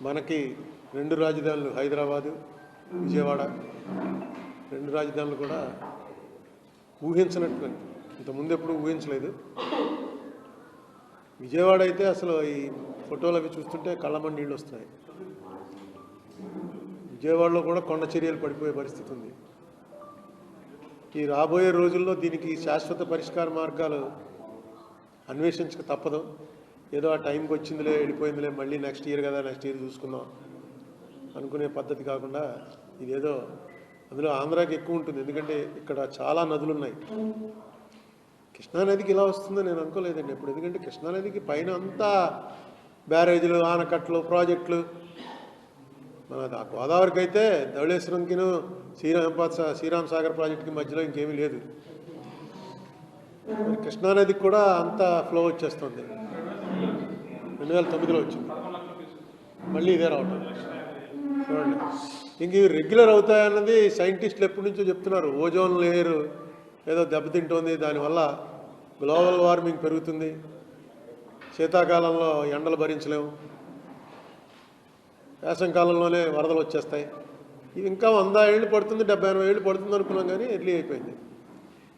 మనకి రెండు రాజధానులు హైదరాబాదు విజయవాడ రెండు రాజధానులు కూడా ఊహించినట్టు ఇంతకుముందు ఎప్పుడు ఊహించలేదు. విజయవాడ అయితే అసలు ఈ ఫోటోలు అవి చూస్తుంటే కళ్ళమని నీళ్ళు వస్తున్నాయి. విజయవాడలో కూడా కొండ చర్యలు పడిపోయే పరిస్థితి ఉంది. ఈ రాబోయే రోజుల్లో దీనికి శాశ్వత పరిష్కార మార్గాలు అన్వేషించక తప్పదు. ఏదో ఆ టైంకి వచ్చిందిలే వెళ్ళిపోయిందిలే మళ్ళీ నెక్స్ట్ ఇయర్ కదా నెక్స్ట్ ఇయర్ చూసుకుందాం అనుకునే పద్ధతి కాకుండా ఇదేదో అందులో ఆంధ్రాకి ఎక్కువ ఉంటుంది. ఎందుకంటే ఇక్కడ చాలా నదులు ఉన్నాయి. కృష్ణానదికి ఇలా వస్తుందో నేను అనుకోలేదండి ఎప్పుడు. ఎందుకంటే కృష్ణానదికి పైన అంతా బ్యారేజీలు ఆనకట్లు ప్రాజెక్టులు. మన గోదావరికి అయితే ధవళేశ్వరంకిను శ్రీరామ్ సాగర్ ప్రాజెక్టుకి మధ్యలో ఇంకేమీ లేదు. కృష్ణానదికి కూడా అంత ఫ్లో వచ్చేస్తుంది. 2009లో వచ్చింది, మళ్ళీ ఇదే రావటం చూడండి. ఇంక ఇవి రెగ్యులర్ అవుతాయన్నది సైంటిస్టులు ఎప్పటి నుంచో చెప్తున్నారు. ఓజోన్ లేయర్ ఏదో దెబ్బతింటోంది, దానివల్ల గ్లోబల్ వార్మింగ్ పెరుగుతుంది, శీతాకాలంలో ఎండలు భరించలేము, వేసవికాలంలోనే వరదలు వచ్చేస్తాయి. ఇవి ఇంకా 100 ఏళ్ళు పడుతుంది 70-80 ఏళ్ళు పడుతుంది అనుకున్నాం, కానీ ఎర్లీ అయిపోయింది.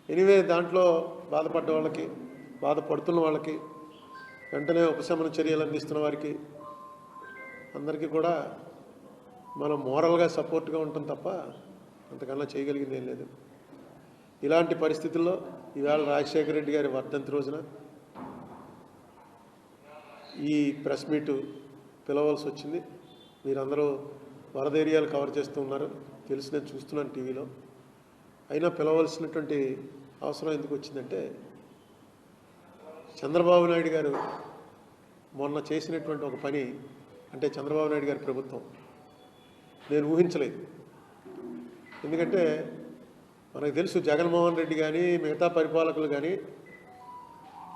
ఎనీవే దాంట్లో బాధపడ్డ వాళ్ళకి బాధపడుతున్న వాళ్ళకి వెంటనే ఉపశమన చర్యలు అందిస్తున్న వారికి అందరికీ కూడా మనం మోరల్గా సపోర్ట్గా ఉంటాం తప్ప అంతకన్నా చేయగలిగింది ఏం లేదు. ఇలాంటి పరిస్థితుల్లో ఈవేళ రాజశేఖర రెడ్డి గారి వర్ధంతి రోజున ఈ ప్రెస్ మీటు పిలవలసి వచ్చింది. మీరందరూ వరద ఏరియాలు కవర్ చేస్తూ ఉన్నారు, తెలుసు, నేను చూస్తున్నాను టీవీలో. అయినా పిలవలసినటువంటి అవసరం ఎందుకు వచ్చిందంటే చంద్రబాబు నాయుడు గారు మొన్న చేసినటువంటి ఒక పని, అంటే చంద్రబాబు నాయుడు గారి ప్రభుత్వం నేను ఊహించలేదు. ఎందుకంటే మనకు తెలుసు జగన్మోహన్ రెడ్డి కానీ మిగతా పరిపాలకులు కానీ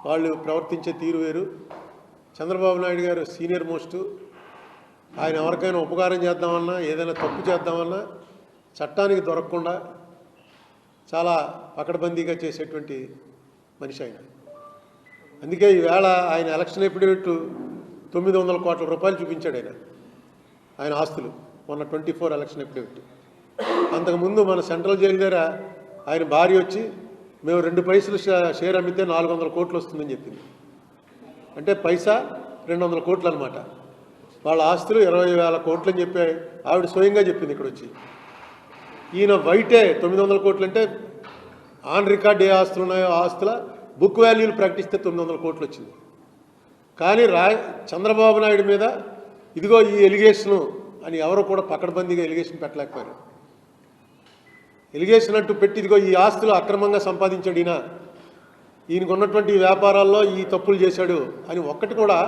వాళ్ళు ప్రవర్తించే తీరు వేరు. చంద్రబాబు నాయుడు గారు సీనియర్ మోస్టు. ఆయన ఎవరికైనా ఉపకారం చేద్దామన్నా ఏదైనా తప్పు చేద్దామన్నా చట్టానికి దొరకకుండా చాలా పకడ్బందీగా చేసేటువంటి మనిషి ఆయన. అందుకే ఈవేళ ఆయన ఎలక్షన్ ఎఫిడవిట్ 900 కోట్ల రూపాయలు చూపించాడు ఆయన ఆస్తులు మొన్న 24 ఎలక్షన్ ఎఫిడవిట్. అంతకుముందు మన సెంట్రల్ జైలు దగ్గర ఆయన భార్య వచ్చి మేము 2 పైసలు షేర్ అమ్మితే 400 కోట్లు వస్తుందని చెప్పింది. అంటే పైసా 200 కోట్లు అనమాట. వాళ్ళ ఆస్తులు 20,000 కోట్లు అని చెప్పి ఆవిడ స్వయంగా చెప్పింది ఇక్కడ వచ్చి. ఈయన వైటే 900 కోట్లు అంటే ఆన్ రికార్డ్ ఏ ఆస్తులు ఉన్నాయో ఆస్తుల బుక్ వాల్యూలు ప్రకటిస్తే 900 కోట్లు వచ్చింది. కానీ చంద్రబాబు నాయుడు మీద ఇదిగో ఈ ఎలిగేషను అని ఎవరు కూడా పకడ్బందీగా ఎలిగేషన్ పెట్టలేకపోయారు. ఎలిగేషన్ అంటూ పెట్టి ఇదిగో ఈ ఆస్తులు అక్రమంగా సంపాదించాడు ఈయనకు ఉన్నటువంటి వ్యాపారాల్లో ఈ తప్పులు చేశాడు అని ఒక్కటి కూడా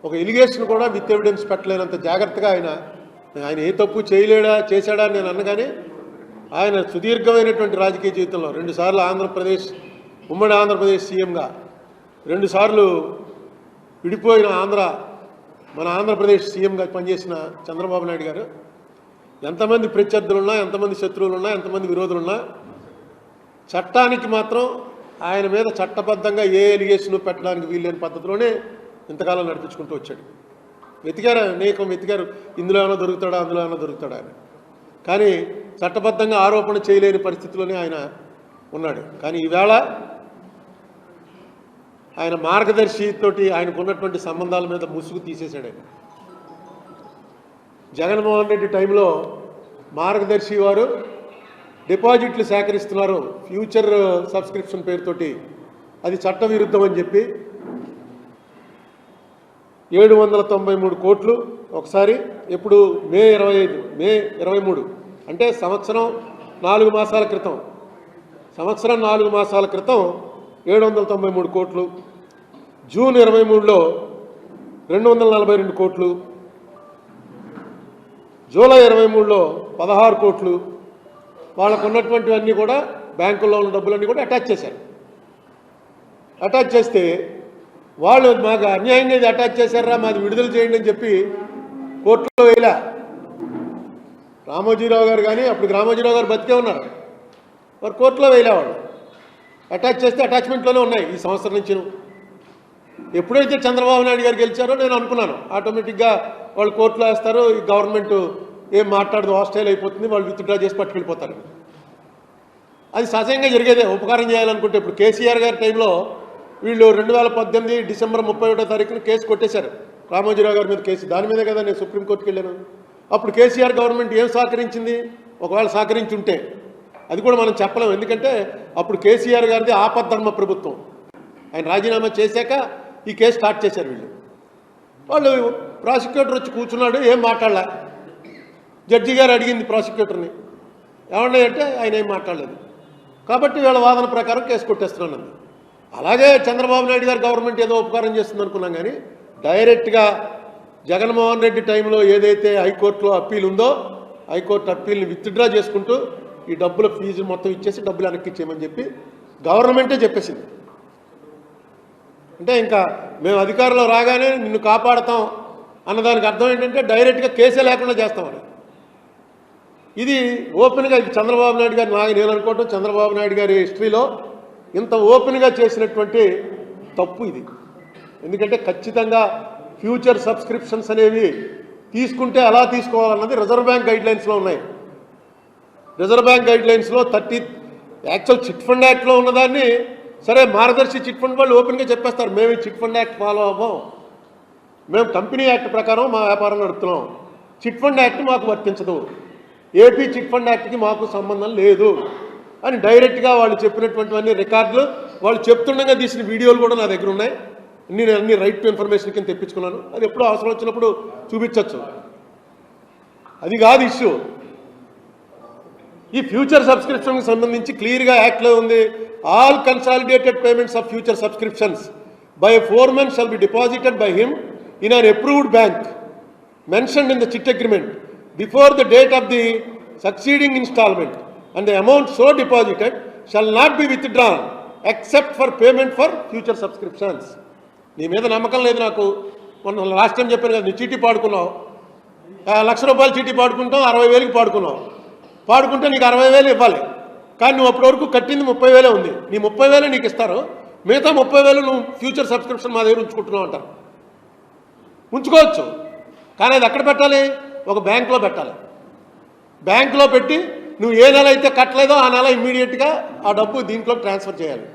ఒక ఎలిగేషన్ కూడా విత్ ఎవిడెన్స్ పెట్టలేనంత జాగ్రత్తగా ఆయన ఏ తప్పు చేశాడా అని నేను అన్నగానే ఆయన సుదీర్ఘమైనటువంటి రాజకీయ జీవితంలో 2 సార్లు ఉమ్మడి ఆంధ్రప్రదేశ్ సీఎంగా, 2 సార్లు విడిపోయిన మన ఆంధ్రప్రదేశ్ సీఎంగా పనిచేసిన చంద్రబాబు నాయుడు గారు ఎంతమంది ప్రత్యర్థులున్నా, ఎంతమంది శత్రువులున్నా, ఎంతమంది విరోధులున్నా చట్టానికి మాత్రం ఆయన మీద చట్టబద్ధంగా ఏ ఎలిగేషన్ పెట్టడానికి వీల్లేని పద్ధతిలోనే ఇంతకాలం నడిపించుకుంటూ వచ్చాడు. అనేకం వెతికారు, ఇందులో ఏమైనా దొరుకుతాడా అందులో ఏమైనా దొరుకుతాడా అని. కానీ చట్టబద్ధంగా ఆరోపణ చేయలేని పరిస్థితిలోనే ఆయన ఉన్నాడు. కానీ ఈవేళ ఆయన మార్గదర్శితోటి ఆయనకున్నటువంటి సంబంధాల మీద ముసుగు తీసేశాడు. జగన్మోహన్ రెడ్డి టైంలో మార్గదర్శి వారు డిపాజిట్లు సేకరిస్తున్నారు ఫ్యూచర్ సబ్స్క్రిప్షన్ పేరుతోటి, అది చట్టవిరుద్ధం అని చెప్పి 793 కోట్లు ఒకసారి, ఎప్పుడు మే 23 అంటే సంవత్సరం 4 మాసాల క్రితం 793 కోట్లు, జూన్ 23లో 242 కోట్లు, జూలై 23లో 16 కోట్లు. వాళ్ళకు ఉన్నటువంటివన్నీ కూడా బ్యాంకుల్లో ఉన్న డబ్బులన్నీ కూడా అటాచ్ చేశారు. అటాచ్ చేస్తే వాళ్ళు మాకు అన్యాయంగా ఇది అటాచ్ చేశారా, మాది విడుదల చేయండి అని చెప్పి కోర్టులో వేయలే. రామోజీరావు గారు కానీ అప్పుడు రామోజీరావు గారు బతికే ఉన్నారు, వారు కోర్టులో వేయలేవాడు. అటాచ్ చేస్తే అటాచ్మెంట్లోనే ఉన్నాయి ఈ సంవత్సరం నుంచి. ఎప్పుడైతే చంద్రబాబు నాయుడు గారు గెలిచారో నేను అనుకున్నాను ఆటోమేటిక్గా వాళ్ళు కోర్టులో వేస్తారు, ఈ గవర్నమెంట్ ఏం మాట్లాడదు, హాస్టైల్ అయిపోతుంది, వాళ్ళు విత్డ్రా చేసి పట్టుకెళ్ళిపోతారు. అది సహజంగా జరిగేదే ఉపకారం చేయాలనుకుంటే. ఇప్పుడు కేసీఆర్ గారి టైంలో వీళ్ళు 2018 డిసెంబర్ 31వ తారీఖున కేసు కొట్టేశారు, రామోజీరావు గారి మీద కేసు. దాని మీదే కదా నేను సుప్రీంకోర్టుకి వెళ్ళాను. అప్పుడు కేసీఆర్ గవర్నమెంట్ ఏం సహకరించింది? ఒకవేళ సహకరించి ఉంటే అది కూడా మనం చెప్పలేము. ఎందుకంటే అప్పుడు కేసీఆర్ గారిది ఆపద్ధర్మ ప్రభుత్వం. ఆయన రాజీనామా చేశాక ఈ కేసు స్టార్ట్ చేశారు వీళ్ళు. వాళ్ళు ప్రాసిక్యూటర్ వచ్చి కూర్చున్నాడు, ఏం మాట్లాడలే. జడ్జి గారు అడిగింది ప్రాసిక్యూటర్ని, ఏమన్నా అంటే ఆయన ఏం మాట్లాడలేదు. కాబట్టి వీళ్ళ వాదన ప్రకారం కేసు కొట్టేస్తున్నాను. అలాగే చంద్రబాబు నాయుడు గారు గవర్నమెంట్ ఏదో ఉపకారం చేస్తుంది అనుకున్నాం, కానీ డైరెక్ట్గా జగన్మోహన్ రెడ్డి టైంలో ఏదైతే హైకోర్టులో అప్పీల్ ఉందో హైకోర్టు అప్పీల్ని విత్డ్రా చేసుకుంటూ ఈ డబ్బుల ఫీజు మొత్తం ఇచ్చేసి డబ్బులు వెనక్కి ఇచ్చేయమని చెప్పి గవర్నమెంటే చెప్పేసింది. అంటే ఇంకా మేము అధికారంలో రాగానే నిన్ను కాపాడతాం అన్నదానికి అర్థం ఏంటంటే డైరెక్ట్గా కేసే లేకుండా చేస్తామని. ఇది ఓపెన్గా ఇది చంద్రబాబు నాయుడు గారు నేను అనుకోవటం చంద్రబాబు నాయుడు గారి హిస్టరీలో ఇంత ఓపెన్గా చేసినటువంటి తప్పు ఇది. ఎందుకంటే ఖచ్చితంగా ఫ్యూచర్ సబ్స్క్రిప్షన్స్ అనేవి తీసుకుంటే ఎలా తీసుకోవాలన్నది రిజర్వ్ బ్యాంక్ గైడ్లైన్స్లో ఉన్నాయి. రిజర్వ్ బ్యాంక్ గైడ్లైన్స్లో యాక్చువల్ చిట్ ఫండ్ యాక్ట్లో ఉన్నదాన్ని సరే మార్గదర్శి చిట్ ఫండ్ వాళ్ళు ఓపెన్గా చెప్పేస్తారు, మేము ఈ చిట్ ఫండ్ యాక్ట్ ఫాలో అవ్వం, మేము కంపెనీ యాక్ట్ ప్రకారం మా వ్యాపారం నడుపుతున్నాం, చిట్ ఫండ్ యాక్ట్ మాకు వర్తించదు, ఏపీ చిట్ ఫండ్ యాక్ట్కి మాకు సంబంధం లేదు అని డైరెక్ట్గా వాళ్ళు చెప్పినటువంటివన్నీ రికార్డులు, వాళ్ళు చెప్తుండగా తీసిన వీడియోలు కూడా నా దగ్గర ఉన్నాయి. నేను అన్ని రైట్ టు ఇన్ఫర్మేషన్ కింద తెప్పించుకున్నాను. అది ఎప్పుడో అవసరం వచ్చినప్పుడు చూపించవచ్చు. అది కాదు ఇష్యూ. ఈ ఫ్యూచర్ సబ్స్క్రిప్షన్కి సంబంధించి క్లియర్గా యాక్ట్లో ఉంది, all consolidated payments of future subscriptions by a foreman shall be deposited by him in an approved bank mentioned in the chit agreement before the date of the succeeding instalment and the amount so deposited shall not be withdrawn except for payment for future subscriptions. నీ మీద నమ్మకం లేదు నాకు. మొన్న last time చెప్పాను కదా, నీ చీటీ పాడుకున్నావు, ₹1,00,000 చీటీ పాడుకుంటావు, 60,000కి పాడుకున్నావు. పాడుకుంటే నీకు 60,000 ఇవ్వాలి, కానీ నువ్వు అప్పటి వరకు కట్టింది 30,000 ఉంది. నీ 30,000 నీకు ఇస్తారు, మిగతా 30,000 నువ్వు ఫ్యూచర్ సబ్స్క్రిప్షన్ మా దగ్గర ఉంచుకుంటున్నావు అంటారు. ఉంచుకోవచ్చు, కానీ అది ఎక్కడ పెట్టాలి? ఒక బ్యాంకులో పెట్టాలి. బ్యాంకులో పెట్టి నువ్వు ఏ నెల అయితే కట్టలేదో ఆ నెల ఇమ్మీడియట్గా ఆ డబ్బు దీంట్లో ట్రాన్స్ఫర్ చేయాలి.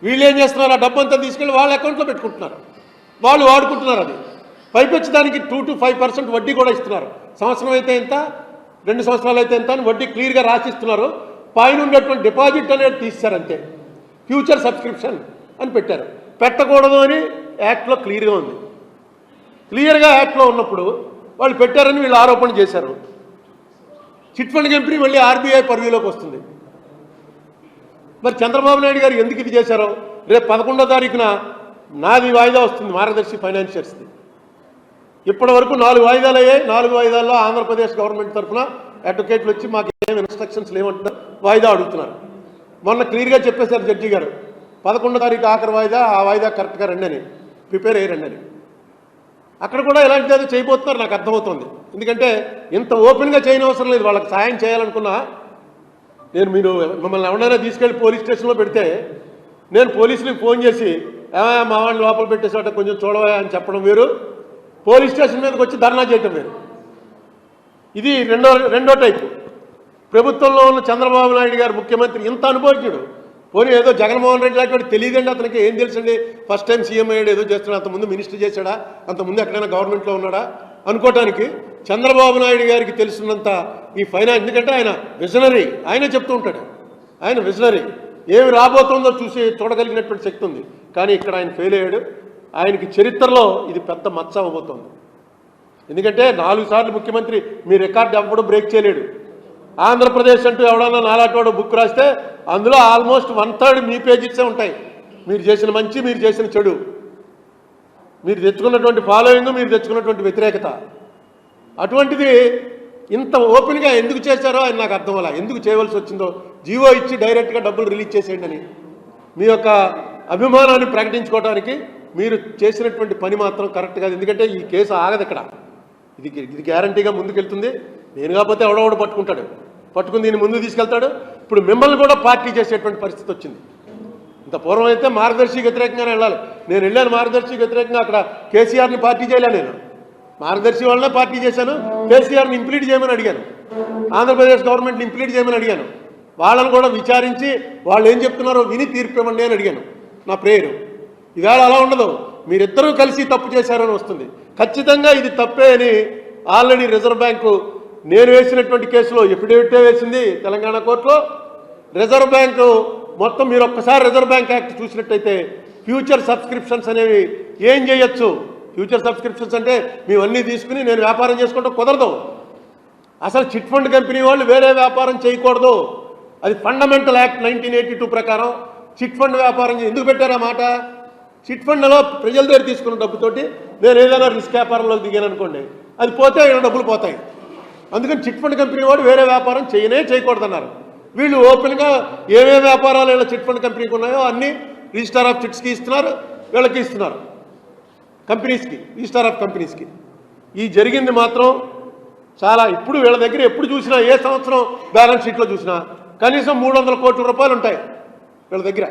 వీళ్ళు ఏం చేస్తున్నారు? ఆ డబ్బు అంతా తీసుకెళ్ళి వాళ్ళ అకౌంట్లో పెట్టుకుంటున్నారు, వాళ్ళు వాడుకుంటున్నారు. అది పైపెచ్చి దానికి 2 to 5% వడ్డీ కూడా ఇస్తున్నారు. సంవత్సరం అయితే ఎంత, 2 సంవత్సరాలు అయితే ఎంత అని వడ్డీ క్లియర్గా రాసిస్తున్నారు. పైన ఉండేటువంటి డిపాజిట్ అనేది తీశారంతే, ఫ్యూచర్ సబ్స్క్రిప్షన్ అని పెట్టారు. పెట్టకూడదు అని యాక్ట్లో క్లియర్గా ఉంది. క్లియర్గా యాక్ట్లో ఉన్నప్పుడు వాళ్ళు పెట్టారని వీళ్ళు ఆరోపణ చేశారు. చిట్ ఫండ్ కంపెనీ మళ్ళీ ఆర్బీఐ పర్వ్యూలోకి వస్తుంది. మరి చంద్రబాబు నాయుడు గారు ఎందుకు ఇది చేశారో, రేపు 11వ తారీఖున నాది వాయిదా వస్తుంది మార్గదర్శి ఫైనాన్షియర్స్ది. ఇప్పటి వరకు 4 వాయిదాలు అయ్యాయి. 4 వాయిదాల్లో ఆంధ్రప్రదేశ్ గవర్నమెంట్ తరఫున అడ్వకేట్లు వచ్చి మాకు ఏం ఇన్స్ట్రక్షన్స్ లేవంటున్నారు, వాయిదా అడుగుతున్నారు. మొన్న క్లియర్గా చెప్పేశారు జడ్జి గారు, 11వ తారీఖు ఆఖరి వాయిదా, ఆ వాయిదా కరెక్ట్గా రండి అని, ప్రిపేర్ అయ్యి రండి అని. అక్కడ కూడా ఎలాంటిది ఏదో చేయబోతున్నారు నాకు అర్థమవుతుంది. ఎందుకంటే ఇంత ఓపెన్గా చేయని అవసరం లేదు. వాళ్ళకి సాయం చేయాలనుకున్నా నేను, మీరు మిమ్మల్ని ఎవరైనా తీసుకెళ్ళి పోలీస్ స్టేషన్లో పెడితే నేను పోలీసులకు ఫోన్ చేసి మా వాళ్ళని లోపల పెట్టేసాట కొంచెం చూడవా అని చెప్పడం వేరు, పోలీస్ స్టేషన్ మీదకి వచ్చి ధర్నా చేయటం వేరు. ఇది రెండో టైపు. ప్రభుత్వంలో ఉన్న చంద్రబాబు నాయుడు గారు ముఖ్యమంత్రి ఇంత అనుభవజ్ఞుడు. పోనీ ఏదో జగన్మోహన్ రెడ్డి లాంటి వాడు తెలియదండి, అతనికి ఏం తెలుసండి, ఫస్ట్ టైం సీఎం అయ్యాడు, ఏదో చేస్తున్నాడు, అంతకుముందు మినిస్టర్ చేశాడా, అంతకుముందు ఎక్కడైనా గవర్నమెంట్లో ఉన్నాడా అనుకోవటానికి చంద్రబాబు నాయుడు గారికి తెలుసున్నంత ఈ ఫైనాన్స్. ఎందుకంటే ఆయన విజనరీ, ఆయనే చెప్తూ ఉంటాడు, ఆయన విజనరీ, ఏమి రాబోతుందో చూసి చూడగలిగినటువంటి శక్తి ఉంది. కానీ ఇక్కడ ఆయన ఫెయిల్ అయ్యాడు. ఆయనకి చరిత్రలో ఇది పెద్ద మచ్చ అవ్వబోతోంది. ఎందుకంటే 4 సార్లు ముఖ్యమంత్రి, మీ రికార్డు ఎవ్వడం బ్రేక్ చేయలేడు. ఆంధ్రప్రదేశ్ అంటూ ఎవడన్నా నాలాటోడు బుక్ రాస్తే అందులో ఆల్మోస్ట్ 1/3 మీ పేజీసే ఉంటాయి. మీరు చేసిన మంచి, మీరు చేసిన చెడు, మీరు తెచ్చుకున్నటువంటి ఫాలోయింగ్, మీరు తెచ్చుకున్నటువంటి వ్యతిరేకత. అటువంటిది ఇంత ఓపెన్గా ఎందుకు చేశారో ఆయన నాకు అర్థం అలా, ఎందుకు చేయవలసి వచ్చిందో. జీవో ఇచ్చి డైరెక్ట్గా డబ్బులు రిలీజ్ చేసేయండి అని మీ యొక్క అభిమానాన్ని ప్రకటించుకోవడానికి మీరు చేసినటువంటి పని మాత్రం కరెక్ట్ కాదు. ఎందుకంటే ఈ కేసు ఆగదు ఇక్కడ, ఇది గ్యారంటీగా ముందుకెళ్తుంది. నేను కాకపోతే ఎవడోడు పట్టుకుంటాడు, పట్టుకుని దీన్ని ముందుకు తీసుకెళ్తాడు. ఇప్పుడు మిమ్మల్ని కూడా పార్టీ చేసేటువంటి పరిస్థితి వచ్చింది. ఇంత పూర్వం అయితే మార్గదర్శి వ్యతిరేకంగానే వెళ్ళాలి. నేను వెళ్ళాను మార్గదర్శి వ్యతిరేకంగా, అక్కడ కేసీఆర్ని పార్టీ చేయలే నేను. మార్గదర్శి వాళ్ళనే పార్టీ చేశాను. కేసీఆర్ని ఇంప్లీట్ చేయమని అడిగాను, ఆంధ్రప్రదేశ్ గవర్నమెంట్ని ఇంప్లీట్ చేయమని అడిగాను. వాళ్ళని కూడా విచారించి వాళ్ళు ఏం చెప్తున్నారో విని తీర్పు ఇవ్వండి అని అడిగాను. నా ప్రేయరు. ఈవేళ అలా ఉండదు, మీరిద్దరూ కలిసి తప్పు చేశారని వస్తుంది. ఖచ్చితంగా ఇది తప్పే అని ఆల్రెడీ రిజర్వ్ బ్యాంకు నేను వేసినటువంటి కేసులో ఎఫిడేవిటే వేసింది తెలంగాణ కోర్టులో. రిజర్వ్ బ్యాంకు మొత్తం మీరు ఒక్కసారి రిజర్వ్ బ్యాంక్ యాక్ట్ చూసినట్టయితే ఫ్యూచర్ సబ్స్క్రిప్షన్స్ అనేవి ఏం చేయొచ్చు. ఫ్యూచర్ సబ్స్క్రిప్షన్స్ అంటే మేమన్నీ తీసుకుని నేను వ్యాపారం చేసుకుంటే కుదరదు. అసలు చిట్ ఫండ్ కంపెనీ వాళ్ళు వేరే వ్యాపారం చేయకూడదు. అది ఫండమెంటల్ యాక్ట్ 1982 ప్రకారం చిట్ ఫండ్ వ్యాపారం ఎందుకు పెట్టారా మాట? చిట్ ఫండ్లో ప్రజల దగ్గర తీసుకున్న డబ్బుతోటి నేను ఏదైనా రిస్క్ వ్యాపారంలోకి దిగాను అనుకోండి, అది పోతే డబ్బులు పోతాయి. అందుకని చిట్ ఫండ్ కంపెనీ వాడు వేరే వ్యాపారం చేయకూడదన్నారు. వీళ్ళు ఓపెన్గా ఏమేమి వ్యాపారాలు ఇలా చిట్ ఫండ్ కంపెనీకి ఉన్నాయో అన్నీ రిజిస్టార్ ఆఫ్ చిట్స్కి ఇస్తున్నారు, వీళ్ళకి ఇస్తున్నారు, కంపెనీస్కి, రిజిస్టార్ ఆఫ్ కంపెనీస్కి. ఈ జరిగింది మాత్రం చాలా. ఇప్పుడు వీళ్ళ దగ్గర ఎప్పుడు చూసినా ఏ సంవత్సరం బ్యాలెన్స్ షీట్లో చూసినా కనీసం 300 కోట్ల రూపాయలు ఉంటాయి వీళ్ళ దగ్గర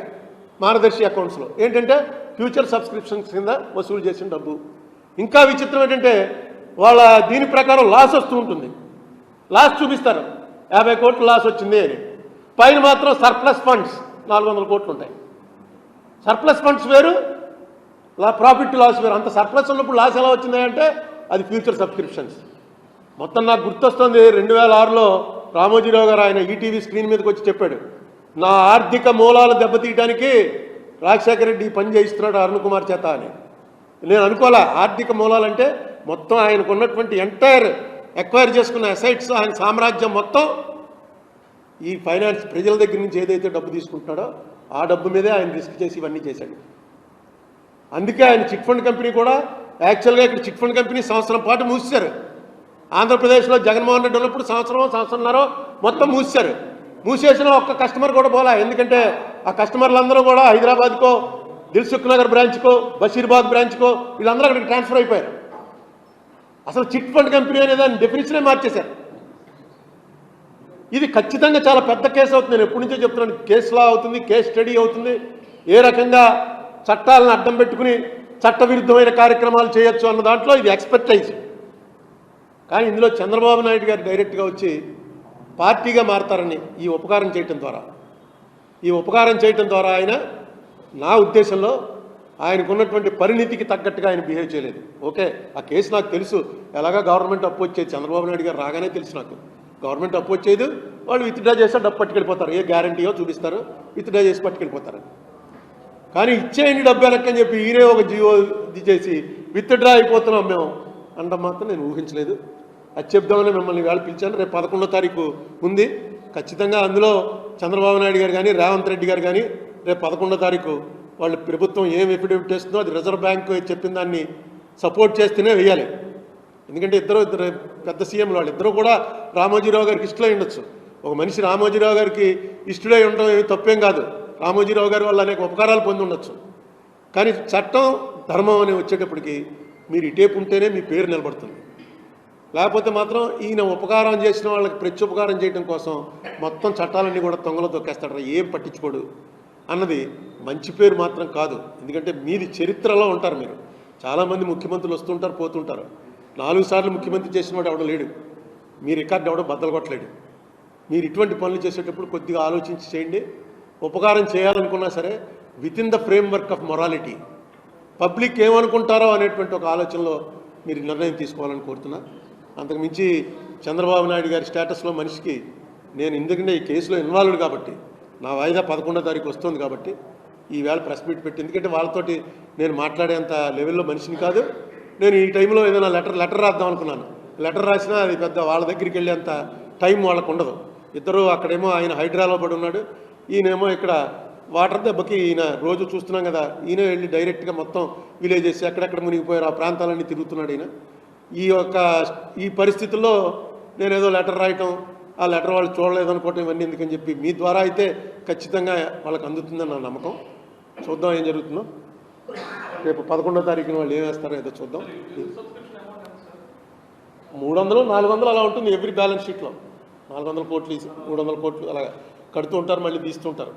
మార్గదర్శి అకౌంట్స్లో. ఏంటంటే ఫ్యూచర్ సబ్స్క్రిప్షన్స్ కింద వసూలు చేసిన డబ్బు. ఇంకా విచిత్రం ఏంటంటే వాళ్ళ దీని ప్రకారం లాస్ వస్తూ ఉంటుంది. లాస్ చూపిస్తారు, 50 కోట్లు లాస్ వచ్చింది అని. పైన మాత్రం సర్ప్లస్ ఫండ్స్ 400 కోట్లు ఉంటాయి. సర్ప్లస్ ఫండ్స్ వేరు, ప్రాఫిట్ లాస్ వేరు. అంత సర్ప్లస్ ఉన్నప్పుడు లాస్ ఎలా వచ్చింది అంటే అది ఫ్యూచర్ సబ్స్క్రిప్షన్స్. మొత్తం నాకు గుర్తొస్తుంది, 2006లో రామోజీరావు గారు ఆయన ఈటీవీ స్క్రీన్ మీదకి వచ్చి చెప్పాడు, నా ఆర్థిక మూలాలు దెబ్బతీయడానికి రాజశేఖర రెడ్డి పని చేయిస్తున్నాడు అరుణ్ కుమార్ చేత అని. నేను అనుకోలే. ఆర్థిక మూలాలంటే మొత్తం ఆయనకు ఉన్నటువంటి ఎంటైర్ ఎక్వైర్ చేసుకున్న అసెట్స్, ఆయన సామ్రాజ్యం మొత్తం ఈ ఫైనాన్స్ ప్రజల దగ్గర నుంచి ఏదైతే డబ్బు తీసుకుంటున్నాడో ఆ డబ్బు మీదే ఆయన రిస్క్ చేసి ఇవన్నీ చేశాడు. అందుకే ఆయన చిట్ ఫండ్ కంపెనీ కూడా యాక్చువల్గా ఇక్కడ చిట్ ఫండ్ కంపెనీ సంవత్సరం పాటు మూసేశారు. ఆంధ్రప్రదేశ్లో జగన్మోహన్ రెడ్డి ఉన్నప్పుడు సంవత్సరంన్నర మొత్తం మూసేశారు. మూసేసిన ఒక్క కస్టమర్ కూడా పోలా. ఎందుకంటే ఆ కస్టమర్లందరూ కూడా హైదరాబాద్కో, దిల్సుఖ్ నగర్ బ్రాంచ్కో, బషీర్బాగ్ బ్రాంచ్కో వీళ్ళందరూ అక్కడికి ట్రాన్స్ఫర్ అయిపోయారు. అసలు చిట్ ఫండ్ కంపెనీ అనే దాని డెఫినిషనే మార్చేశారు. ఇది ఖచ్చితంగా చాలా పెద్ద కేసు అవుతుంది. నేను ఎప్పటి నుంచో చెప్తున్నాను, కేసులా అవుతుంది, కేస్ స్టడీ అవుతుంది. ఏ రకంగా చట్టాలను అడ్డం పెట్టుకుని చట్టవిరుద్ధమైన కార్యక్రమాలు చేయొచ్చు అన్న దాంట్లో ఇది ఎక్స్పర్టైజ్. కానీ ఇందులో చంద్రబాబు నాయుడు గారు డైరెక్ట్గా వచ్చి పార్టీగా మారతారని ఈ ఉపకారం చేయటం ద్వారా ఆయన, నా ఉద్దేశంలో ఆయనకున్నటువంటి పరిణితికి తగ్గట్టుగా ఆయన బిహేవ్ చేయలేదు. ఓకే, ఆ కేసు నాకు తెలుసు, ఎలాగా గవర్నమెంట్ అపోజ్ చేయదు. చంద్రబాబు నాయుడు గారు రాగానే తెలుసు నాకు, గవర్నమెంట్ అపోజ్ చేయదు, వాళ్ళు విత్డ్రా చేస్తే డబ్బు పట్టుకెళ్ళిపోతారు, ఏ గ్యారంటీయో చూపిస్తారు, విత్డ్రా చేసి పట్టుకెళ్ళిపోతారు. కానీ ఇచ్చేయండి డబ్బు వెనక్కని చెప్పి ఈయనే ఒక జీవో ఇది చేసి విత్డ్రా అయిపోతున్నాం మేము అనడం మాత్రం నేను ఊహించలేదు. అది చెప్దామని మిమ్మల్ని వేళ పిలిచాను. రేపు 11వ తారీఖు ఉంది. ఖచ్చితంగా అందులో చంద్రబాబు నాయుడు గారు కానీ, రేవంత్ రెడ్డి గారు కానీ రేపు 11వ తారీఖు వాళ్ళు ప్రభుత్వం ఏం ఎఫిడవిట్ చేస్తుందో అది రిజర్వ్ బ్యాంకు చెప్పిన దాన్ని సపోర్ట్ చేస్తేనే వేయాలి. ఎందుకంటే ఇద్దరు పెద్ద సీఎంలు, వాళ్ళు ఇద్దరు కూడా రామోజీరావు గారికి ఇష్టమై ఉండొచ్చు. ఒక మనిషి రామోజీరావు గారికి ఇష్టమై ఉండడం ఏమి తప్పేం కాదు. రామోజీరావు గారి వల్ల అనేక ఉపకారాలు పొంది ఉండొచ్చు. కానీ చట్టం, ధర్మం అని వచ్చేటప్పటికి మీరు ఇటేపు ఉంటేనే మీ పేరు నిలబడుతుంది. లేకపోతే మాత్రం ఈయన ఉపకారం చేసిన వాళ్ళకి ప్రత్యుపకారం చేయడం కోసం మొత్తం చట్టాలన్నీ కూడా తొంగలో తొక్కేస్తాడు, ఏం పట్టించుకోడు అన్నది మంచి పేరు మాత్రం కాదు. ఎందుకంటే మీది చరిత్రలో ఉంటారు మీరు. చాలామంది ముఖ్యమంత్రులు వస్తుంటారు, పోతుంటారు. 4 సార్లు ముఖ్యమంత్రి చేసిన వాడు ఎవడో లేడు. మీ రికార్డు ఎవడో బద్దలు కొట్టలేడు. మీరు ఇటువంటి పనులు చేసేటప్పుడు కొద్దిగా ఆలోచించి చేయండి. ఉపకారం చేయాలనుకున్నా సరే within the framework of morality. Public ఏమనుకుంటారో అనేటువంటి ఒక ఆలోచనలో మీరు నిర్ణయం తీసుకోవాలని కోరుతున్నా. అంతకుమించి చంద్రబాబు నాయుడు గారి స్టేటస్లో మనిషికి నేను ఎందుకంటే ఈ కేసులో ఇన్వాల్వ్డ్ కాబట్టి, నా వాయిదా 11వ తారీఖు వస్తుంది కాబట్టి ఈవేళ ప్రెస్ మీట్ పెట్టి, ఎందుకంటే వాళ్ళతోటి నేను మాట్లాడేంత లెవెల్లో మనిషిని కాదు. నేను ఈ టైంలో ఏదైనా లెటర్ రాద్దాం అనుకున్నాను. లెటర్ రాసినా అది పెద్ద వాళ్ళ దగ్గరికి వెళ్ళేంత టైం వాళ్ళకు ఉండదు. ఇద్దరు అక్కడేమో ఆయన హైడ్రాలో పడి ఉన్నాడు, ఈయనేమో ఇక్కడ వాటర్ దెబ్బకి ఈయన రోజు చూస్తున్నాం కదా, ఈయన వెళ్ళి డైరెక్ట్గా మొత్తం విలేజెస్ ఎక్కడెక్కడ మునిగిపోయారు ఆ ప్రాంతాలన్నీ తిరుగుతున్నాడు ఈయన. ఈ పరిస్థితుల్లో నేను ఏదో లెటర్ రాయటం, ఆ లెటర్ వాళ్ళు చూడలేదు అనుకోవటం ఇవన్నీ ఎందుకని చెప్పి మీ ద్వారా అయితే ఖచ్చితంగా వాళ్ళకి అందుతుందని నా నమ్మకం. చూద్దాం ఏం జరుగుతుందో. రేపు 11వ తారీఖున వాళ్ళు ఏం వేస్తారో ఏదో చూద్దాం. 300, 400 అలా ఉంటుంది ఎవ్రీ బ్యాలెన్స్ షీట్లో. 400 కోట్లు, 300 కోట్లు అలా కడుతూ ఉంటారు, మళ్ళీ తీస్తుంటారు,